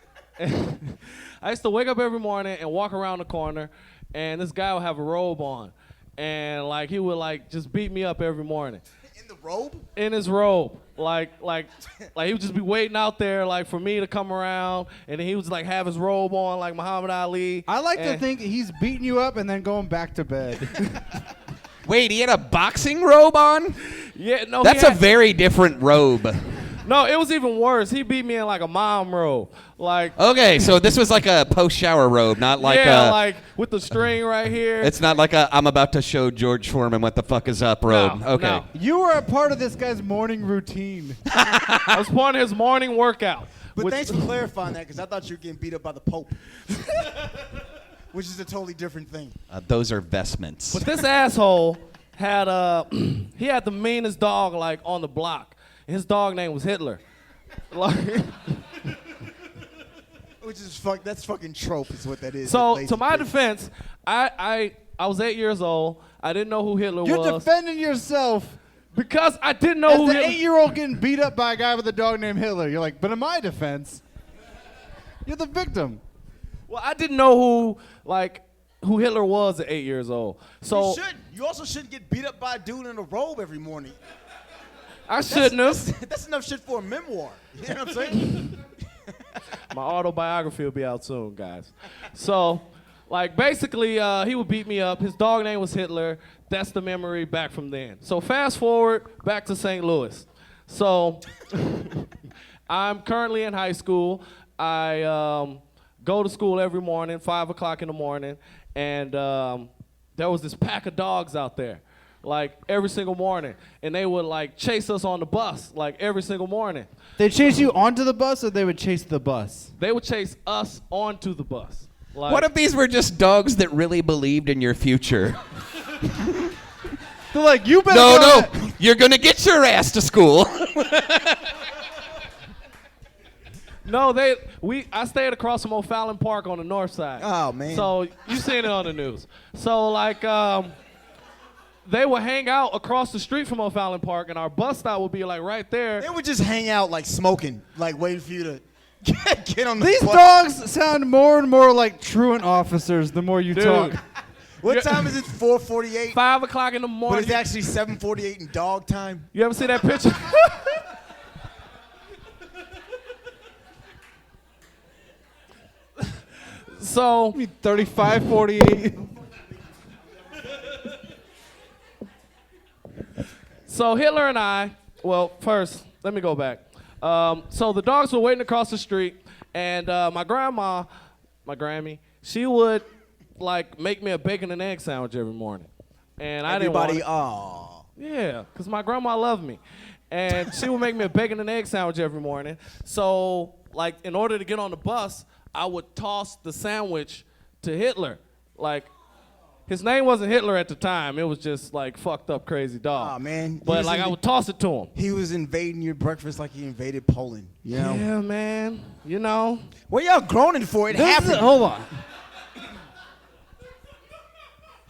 I used to wake up every morning and walk around the corner, and this guy would have a robe on. And, like, he would, like, just beat me up every morning. In the robe? In his robe. Like he would just be waiting out there, like, for me to come around, and then he would just, like, have his robe on like Muhammad Ali. I like to think he's beating you up and then going back to bed. Wait, he had a boxing robe on? Yeah, no. That's a very different robe. No, it was even worse. He beat me in like a mom robe. Like, Okay, so this was like a post-shower robe, not like yeah, a... like with the string right here. It's not like a I'm about to show George Foreman what the fuck is up robe. No, okay. no. You were a part of this guy's morning routine. I was part of his morning workout. But thanks for clarifying that, because I thought you were getting beat up by the Pope. Which is a totally different thing. Those are vestments. But this asshole had he had the meanest dog like on the block. His dog name was Hitler. Like, which is that's fucking trope is what that is. So to my defense, I was 8 years old. I didn't know who Hitler You're was. defending yourself. Because I didn't know who As Hitler. an 8-year-old getting beat up by a guy with a dog named Hitler, you're like, but in my defense, you're the victim. Well, I didn't know who Hitler was at 8 years old. So you also shouldn't get beat up by a dude in a robe every morning. I shouldn't have. That's enough shit for a memoir. You know what I'm saying? My autobiography will be out soon, guys. So, like, basically, he would beat me up. His dog name was Hitler. That's the memory back from then. So fast forward back to St. Louis. So I'm currently in high school. I go to school every morning, 5 o'clock in the morning, and there was this pack of dogs out there. Like every single morning, and they would like chase us on the bus like every single morning. They chase you onto the bus, or they would chase the bus? They would chase us onto the bus. Like, What if these were just dogs that really believed in your future? They're like, you better No, you're gonna get your ass to school. No, I stayed across from O'Fallon Park on the north side. Oh man. So you seen it on the news. So like they would hang out across the street from O'Fallon Park, and our bus stop would be like right there. They would just hang out like smoking, like waiting for you to get on the These bus. dogs sound more and more like truant officers the more you talk. What time is it? 4:48. 5 o'clock in the But morning. it's actually 7:48 in dog time. You ever see that picture? So 35, 48. So Hitler and I, well, first, let me go back. So the dogs were waiting across the street, and my grandma, my Grammy, she would like make me a bacon and egg sandwich every morning. And I didn't want it. Yeah, because my grandma loved me. And she would make me a bacon and egg sandwich every morning. So, like, in order to get on the bus, I would toss the sandwich to Hitler. Like, his name wasn't Hitler at the time. It was just, like, fucked up crazy dog. Oh, man. But, like, I would toss it to him. He was invading your breakfast like he invaded Poland. You know? Yeah, man. You know. What y'all groaning for? It happened. Hold on.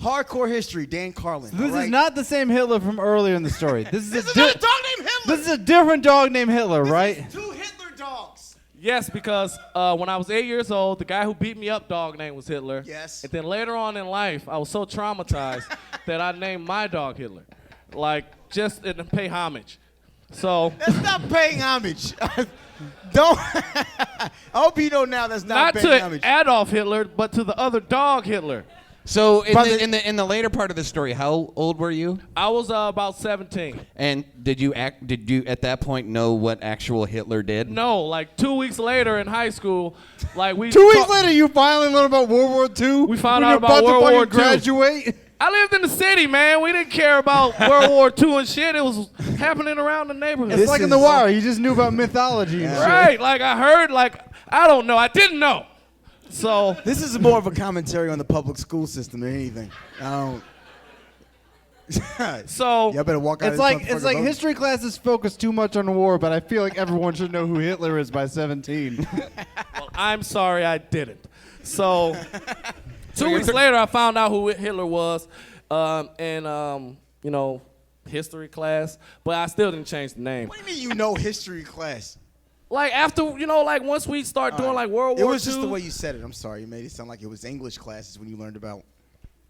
Hardcore history, Dan Carlin. This is not the same Hitler from earlier in the story. This is This is not a dog named Hitler. This is a different dog named Hitler, right? Two Hitler dogs. Yes, because when I was 8 years old, the guy who beat me up dog name was Hitler. Yes. And then later on in life, I was so traumatized that I named my dog Hitler. Like, just to pay homage. So. That's not paying homage. Don't. I hope you know now that's not paying homage. Not to Adolf Hitler, but to the other dog Hitler. So in the later part of the story, how old were you? I was about 17. And did you at that point know what actual Hitler did? No, like 2 weeks later in high school, like we. 2 weeks later, you finally learned about World War II. We found out about World War II. Graduate. I lived in the city, man. We didn't care about World War II and shit. It was happening around the neighborhood. It's like in The Wire. You just knew about mythology and shit. Right. Like I heard, like, I don't know. I didn't know. So. This is more of a commentary on the public school system than anything. So. Y'all better walk out. It's like history classes focus too much on war, but I feel like everyone should know who Hitler is by 17. Well, I'm sorry I didn't. So. 2 weeks later, I found out who Hitler was, in history class. But I still didn't change the name. What do you mean you know history class? Like after like once we start doing like World War II. It was just the way you said it. I'm sorry, you made it sound like it was English classes when you learned about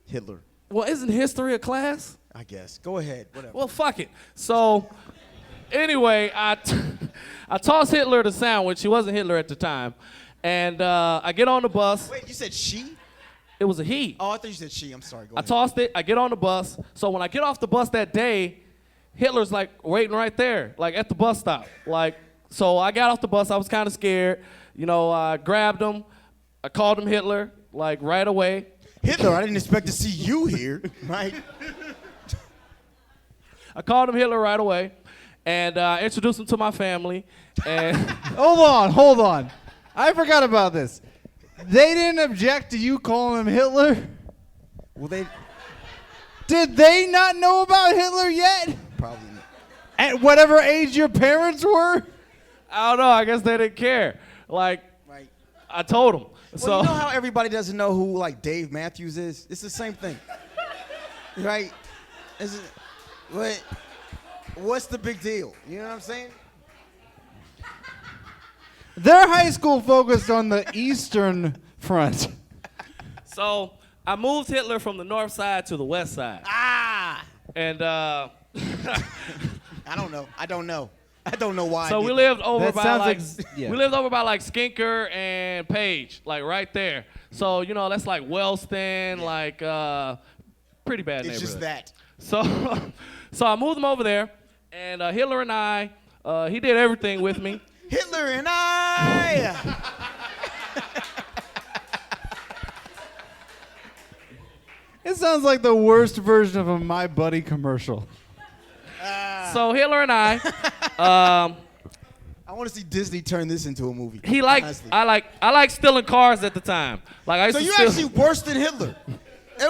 Hitler. Well, isn't history a class? I guess. Go ahead. Whatever. Well, fuck it. So, anyway, I tossed Hitler the sandwich. He wasn't Hitler at the time, and I get on the bus. Wait, you said she? It was a he. Oh, I thought you said she. I'm sorry. Go I ahead. tossed it. I get on the bus. So when I get off the bus that day, Hitler's like waiting right there, like at the bus stop. Like, so I got off the bus. I was kind of scared. I grabbed him. I called him Hitler, like right away. Hitler, I didn't expect to see you here, right? I called him Hitler right away, and introduced him to my family. And Hold on. I forgot about this. They didn't object to you calling him Hitler? Well, Did they not know about Hitler yet? Probably not. At whatever age your parents were? I don't know. I guess they didn't care. Like, Right. I told them. Well, So you know how everybody doesn't know who like Dave Matthews is? It's the same thing, right? What's the big deal? You know what I'm saying? Their high school focused on the Eastern Front. So I moved Hitler from the north side to the west side. And I don't know. I don't know why. so we lived over That by sounds like yeah. we lived over by like Skinker and Page, like right there. So that's like Wellston, like pretty bad It's neighborhood. just that. So I moved him over there, and Hitler and I, he did everything with me. Hitler and I. It sounds like the worst version of a My Buddy commercial. So Hitler and I, I want to see Disney turn this into a movie. Honestly. I like stealing cars at the time. Like I used So to you're steal. actually worse than Hitler. There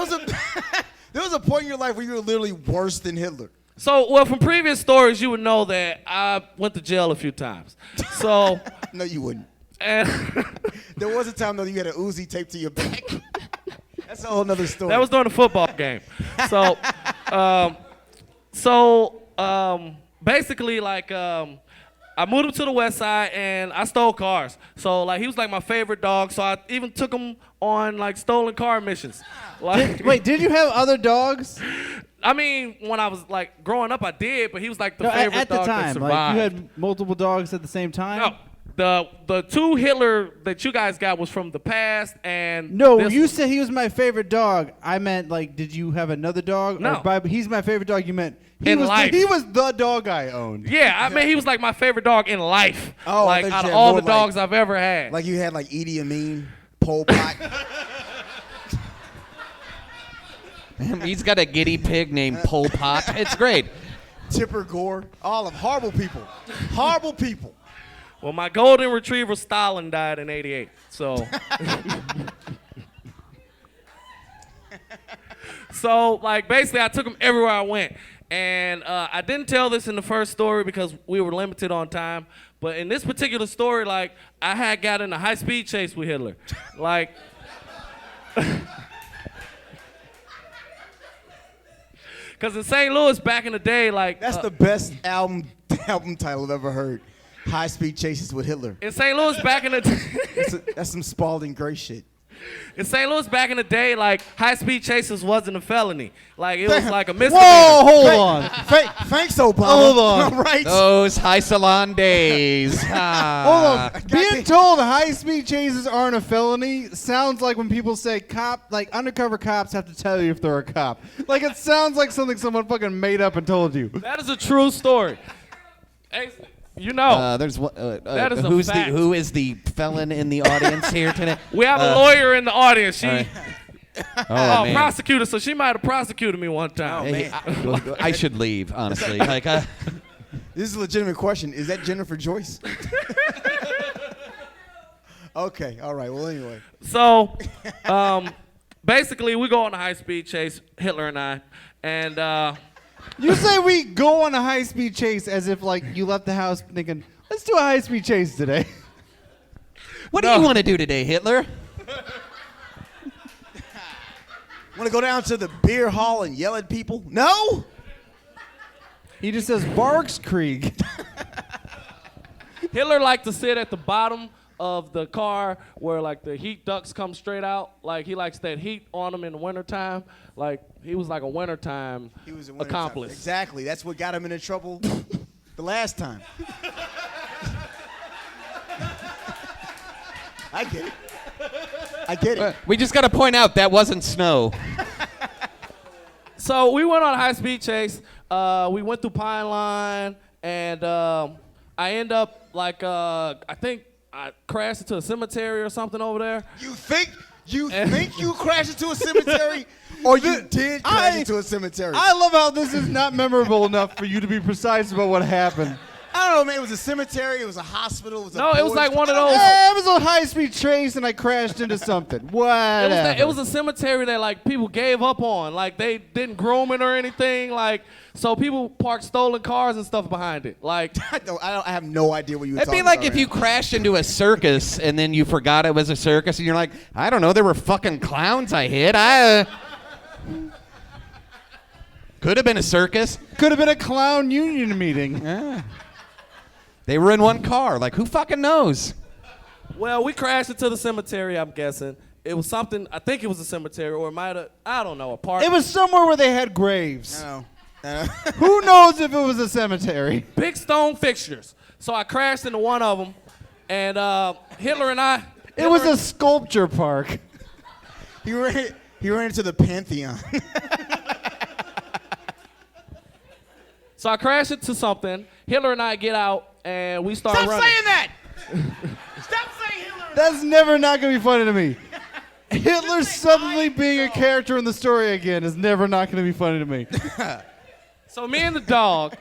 was a point in your life where you were literally worse than Hitler. So, well, from previous stories, you would know that I went to jail a few times. So, No, you wouldn't. and There was a time though you had an Uzi taped to your back. That's a whole nother story. that was during a football game. So, basically, like, I moved him to the west side, and I stole cars. So, like, he was like my favorite dog. So I even took him on like stolen car missions. Like, Wait, did you have other dogs? I mean, when I was like growing up, I did, but he was like the favorite at the dog that time, survived. like you had multiple dogs at the same time. No, the two Hitler that you guys got was from the past, and No, this you one. said he was my favorite dog. I meant like, did you have another dog? No. Or he's my favorite dog. You meant In life. he was the dog I owned. Yeah, I mean he was like my favorite dog in life. Oh, I like thought out you of had all more the dogs I've ever had. Like you had like Idi Amin, Pol Pot. He's got a guinea pig named Pol Pot. It's great. Tipper Gore, all of horrible people. Horrible people. Well, my golden retriever Stalin died in '88. So, like basically, I took him everywhere I went, and I didn't tell this in the first story because we were limited on time. But in this particular story, like I had got in a high-speed chase with Hitler, like. Because in St. Louis back in the day, like That's the best album title I've ever heard. high-speed chases with Hitler. In St. Louis back in the That's some Spalding Gray shit. In St. Louis back in the day, like high-speed chases wasn't a felony. Like it was like a misdemeanor. Whoa, hold on. Thanks, Obama. Hold on. Right. Those high salon days. Hold on. Being told high-speed chases aren't a felony sounds like when people say undercover cops have to tell you if they're a cop. Like it sounds like something someone fucking made up and told you. That is a true story. Hey, you know. There's that is who's a fact. who is the felon in the audience here today? We have a lawyer in the audience. She, right. Oh, man. prosecutor. So she might have prosecuted me one time. Hey, I should leave, honestly. Like, This is a legitimate question. Is that Jennifer Joyce? Okay. All right. Well, anyway. So, basically, we go on a high-speed chase, Hitler and I, and. You say we go on a high-speed chase as if like you left the house thinking, let's do a high-speed chase today. what do you want to do today, Hitler? Want to go down to the beer hall and yell at people? No? He just says Barkskrieg. Hitler liked to sit at the bottom of the car where like the heat ducts come straight out. Like he likes that heat on him in the wintertime. Like he was like a wintertime accomplice. Exactly. That's what got him into trouble the last time. I get it. We just got to point out that wasn't snow. So we went on a high-speed chase. We went through Pine Line, and I end up like I think I crashed into a cemetery or something over there. You think you crashed into a cemetery, or you did crash into a cemetery? I love how this is not memorable enough for you to be precise about what happened. I don't know, man. It was a cemetery. It was a hospital. It was No, it was like one of those. It was a high-speed chase, and I crashed into something. Whatever. It was a cemetery that like people gave up on. Like they didn't groom it or anything. Like so people parked stolen cars and stuff behind it. Like I have no idea what you were It'd talking be like about if you crashed into a circus and then you forgot it was a circus and you're like, I don't know, there were fucking clowns I hit. Could have been a circus. Could have been a clown union meeting. Yeah. They were in one car. Like, who fucking knows? Well, we crashed into the cemetery, I'm guessing. It was something, I think it was a cemetery, or it might have, I don't know, a park. It was somewhere where they had graves. No. Who knows if it was a cemetery? Big stone fixtures. So I crashed into one of them, and Hitler and I. It was a sculpture park. He ran into the Pantheon. So I crashed into something. Hitler and I get out, and we start running. Stop saying that! Stop saying Hitler! That's never not going to be funny to me. Hitler suddenly being a character in the story again is never not going to be funny to me. So me and the dog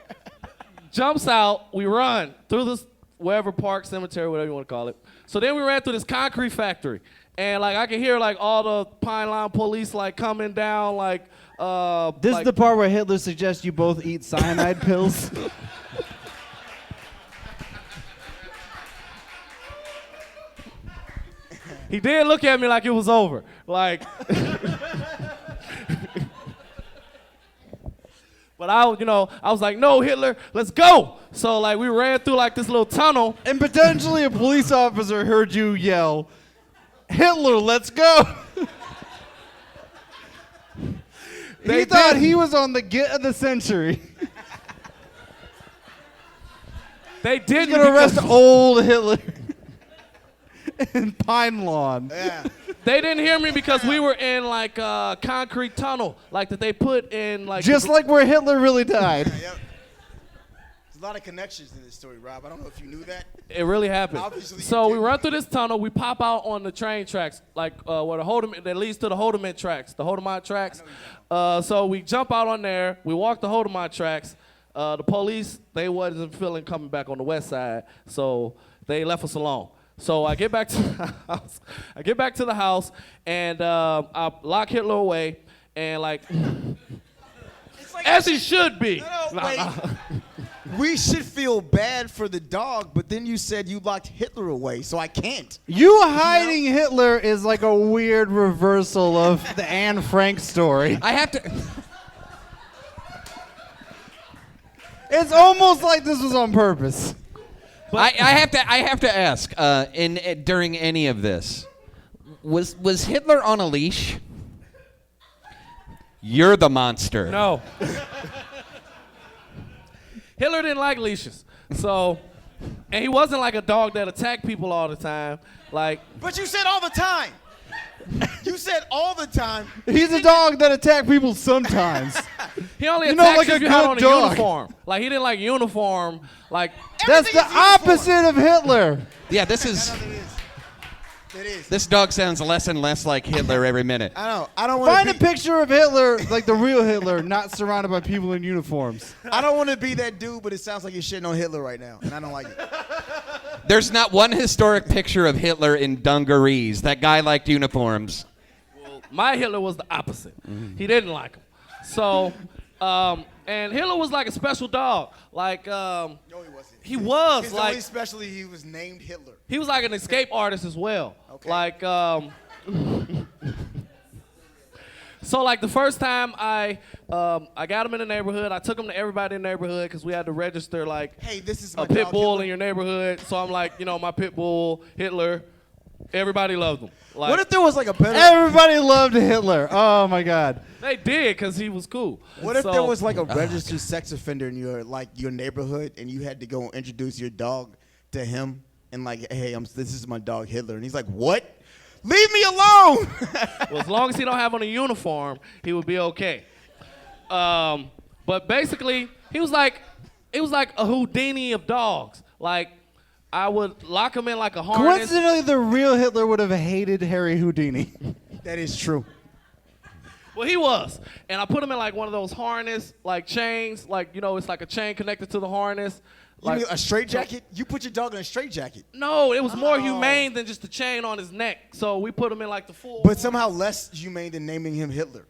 jumps out. We run through this wherever park, cemetery, whatever you want to call it. So then we ran through this concrete factory. And like I could hear like all the Pine Line police like coming down like This is the part where Hitler suggests you both eat cyanide pills. He did look at me like it was over. Like But I was like, no, Hitler, let's go. So like we ran through like this little tunnel. And potentially a police officer heard you yell, Hitler, let's go. He thought he was on the get of the century. They didn't. He's gonna arrest old Hitler in Pine Lawn. Yeah. They didn't hear me because we were in like a concrete tunnel, like that they put in like. Just like where Hitler really died. Yeah, yep. There's a lot of connections in this story, Rob. I don't know if you knew that. It really happened. Obviously So you we did. run through this tunnel. We pop out on the train tracks, like where the Holderman that leads to the Holderman tracks, the Holdermont tracks. So we jump out on there. We walk the Holdermont tracks. The police, they wasn't feeling coming back on the west side, so they left us alone. So I get back to the house. And I lock Hitler away, and like as he should be. No, wait. We should feel bad for the dog, but then you said you locked Hitler away, so I can't. You hiding Hitler is like a weird reversal of the Anne Frank story. I have to. It's almost like this was on purpose. I have to ask. During any of this, was Hitler on a leash? You're the monster. No. Hitler didn't like leashes. So, and he wasn't like a dog that attacked people all the time. Like, But you said all the time. You said all the time. He's a dog that attack people sometimes. he only You know, attacks like you a if you have good on a dog. uniform. Like, he didn't like uniform. Like, That's the opposite of Hitler. Yeah, this is. It is. This dog sounds less and less like Hitler every minute. I know. I don't want Find to a picture of Hitler, like the real Hitler, not surrounded by people in uniforms. I don't want to be that dude, but it sounds like you're shitting on Hitler right now, and I don't like it. There's not one historic picture of Hitler in dungarees. That guy liked uniforms. my Hitler was the opposite. He didn't like him. So, and Hitler was like a special dog. Like, No, he wasn't. he was His like. only specialty, he was named Hitler. He was like an escape artist as well. Okay. Like, so like the first time I got him in the neighborhood, I took him to everybody in the neighborhood because we had to register like Hey, this is my a pit dog, bull Hitler. in your neighborhood. So I'm like, you know, my pit bull, Hitler, everybody loved him. Like, What if there was like a better? Everybody loved Hitler. Oh my God. they did because he was cool. What if So- there was like a registered sex offender in your neighborhood, and you had to go and introduce your dog to him, and like, hey, this is my dog Hitler, and he's like, what? Leave me alone. Well, as long as he don't have on a uniform, he would be okay. But basically, it was like a Houdini of dogs. Like, I would lock him in like a harness. Coincidentally, the real Hitler would have hated Harry Houdini. That is true. Well, he was. And I put him in like one of those harness, like chains, like, you know, it's like a chain connected to the harness. You Like, mean a straight jacket? You put your dog in a straight jacket, no, it was more humane than just the chain on his neck. So we put him in like the full. but somehow less humane than naming him Hitler.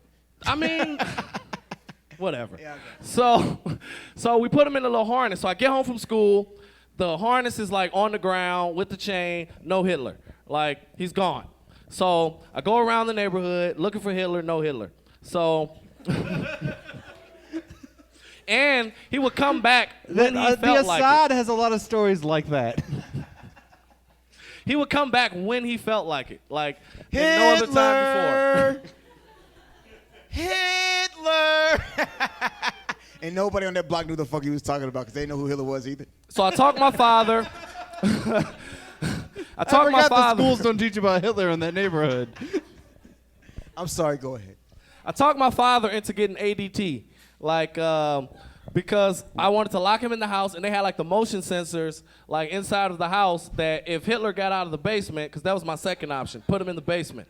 I mean, whatever. Yeah, okay. So we put him in a little harness. So I get home from school. The harness is like on the ground with the chain. No Hitler. Like, he's gone. So I go around the neighborhood looking for Hitler. No Hitler. So. And he would come back when he The felt like Assad it. has a lot of stories like that. He would come back when he felt like it. Like, no other time before. Hitler. And nobody on that block knew the fuck he was talking about because they didn't know who Hitler was either. So I talked my father. I talked my forgot the father. schools don't teach about Hitler in that neighborhood. I'm sorry, go ahead. I talked my father into getting ADT, like, because I wanted to lock him in the house, and they had like the motion sensors, like inside of the house, that if Hitler got out of the basement, because that was my second option, put him in the basement,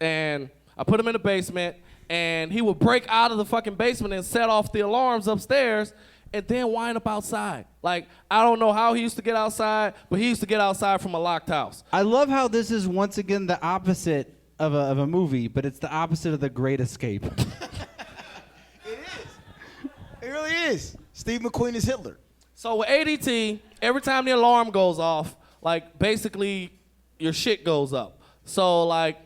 and I put him in the basement, and he would break out of the fucking basement and set off the alarms upstairs, and then wind up outside. Like, I don't know how he used to get outside, but he used to get outside from a locked house. I love how this is once again the opposite of a movie, but it's the opposite of The Great Escape. It really is. Steve McQueen is Hitler. So with ADT, every time the alarm goes off, like, basically your shit goes up. So like,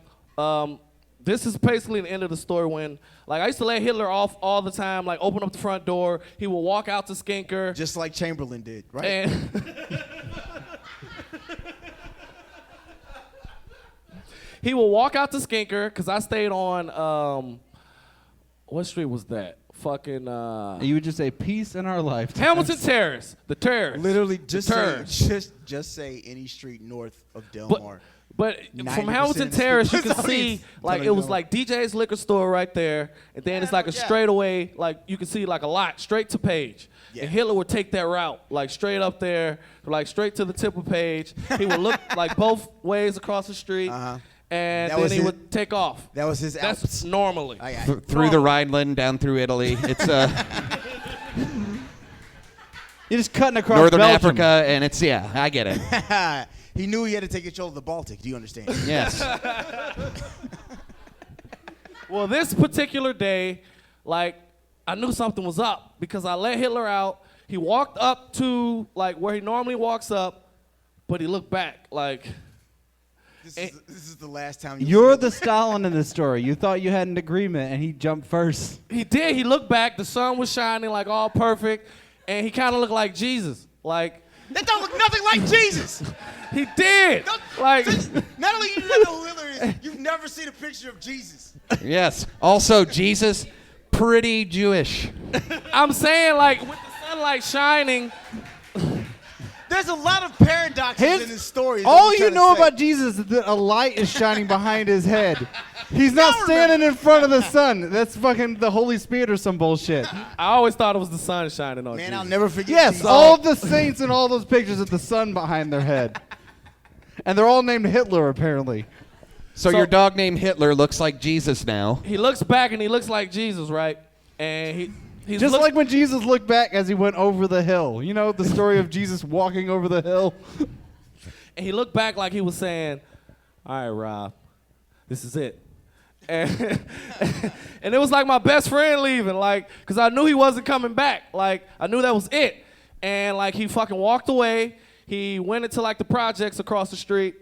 this is basically the end of the story when, like, I used to let Hitler off all the time, like open up the front door. He would walk out to Skinker. Just like Chamberlain did, right? And he would walk out to Skinker because I stayed on, what street was that? Fucking You would just say peace in our life. Hamilton Terrace, the terrace. Literally, just The say, terrace. just say any street north of Del But- Mar. But 90% from Hamilton of the Terrace, you street- could see, like, Totally it was don't. like DJ's liquor store right there, and then it's like a straightaway, like, you could see like a lot straight to Page. Yeah. And Hitler would take that route, like straight up there, like straight to the tip of Page. He would look like both ways across the street, and That then was he his- would take off. That was his That's Alps. normally. I got it. Through the Rhineland, down through Italy. It's You're just cutting across Northern Belgium. Africa, and it's, yeah, I get it. He knew he had to take control of the Baltic. Do you understand? Yes. Well, this particular day, like, I knew something was up because I let Hitler out. He walked up to, like, where he normally walks up, but he looked back, like. This is the last time You're the Stalin in this story. You thought you had an agreement, and he jumped first. He did. He looked back. The sun was shining, like, all perfect, and he kind of looked like Jesus. Like, That don't look nothing like Jesus. He did. Like, Not only you don't know who Hitler is, you've never seen a picture of Jesus. Yes. Also, Jesus, pretty Jewish. I'm saying, like, with the sunlight shining. There's a lot of paradoxes in his story. All you know about Jesus is that a light is shining behind his head. He's not standing in front of the sun. That's fucking the Holy Spirit or some bullshit. I always thought it was the sun shining on Man, Jesus. I'll never forget Yes, Jesus. all of the saints in all those pictures of the sun behind their head. And they're all named Hitler, apparently. So your dog named Hitler looks like Jesus now. He looks back and he looks like Jesus, right? And he's Just like when Jesus looked back as he went over the hill. You know the story of Jesus walking over the hill? And he looked back like he was saying, all right, Rob, this is it. And, and it was like my best friend leaving, like, because I knew he wasn't coming back. Like, I knew that was it. And, like, he fucking walked away. He went into, like, the projects across the street.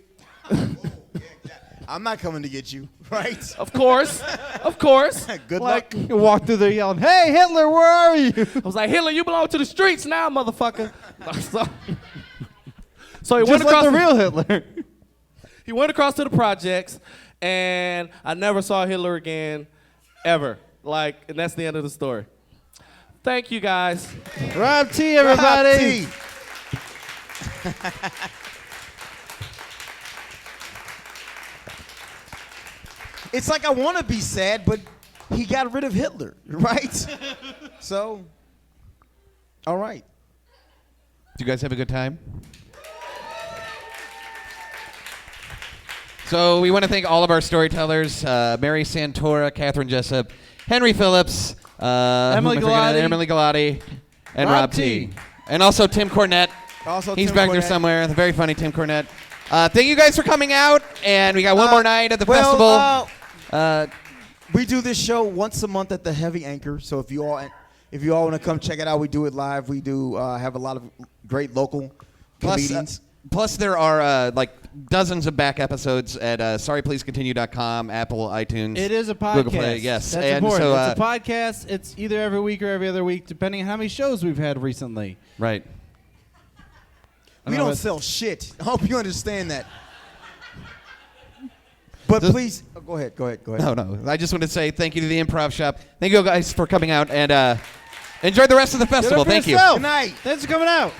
I'm not coming to get you, right? Of course. Of course. Good like, luck. He walked through there yelling, "Hey, Hitler, where are you?" I was like, Hitler, you belong to the streets now, motherfucker. So he Just went across like the real Hitler. He went across to the projects, and I never saw Hitler again, ever. Like, and that's the end of the story. Thank you, guys. Rob T, everybody. Rob T. It's like I want to be sad, but he got rid of Hitler, right? So, all right. Do you guys have a good time? So we want to thank all of our storytellers, Mary Santora, Katherine Jessup, Henry Phillips, Emily Galati, and Rob T. And also Tim Cornette. He's back there somewhere, the very funny Tim Cornette. Thank you guys for coming out, and we got one more night at the festival. We do this show once a month at the Heavy Anchor, so if you all want to come check it out, we do it live. We do have a lot of great local comedians. Plus, there are like dozens of back episodes at sorrypleasecontinue.com, Apple, iTunes. It is a podcast. Google Play, yes. That's and important. so, It's a podcast. It's either every week or every other week, depending on how many shows we've had recently. Right. We don't sell shit. I hope you understand that. But please, go ahead. No. I just want to say thank you to the Improv Shop. Thank you guys for coming out, and enjoy the rest of the festival. Thank you. Good night. Thanks for coming out.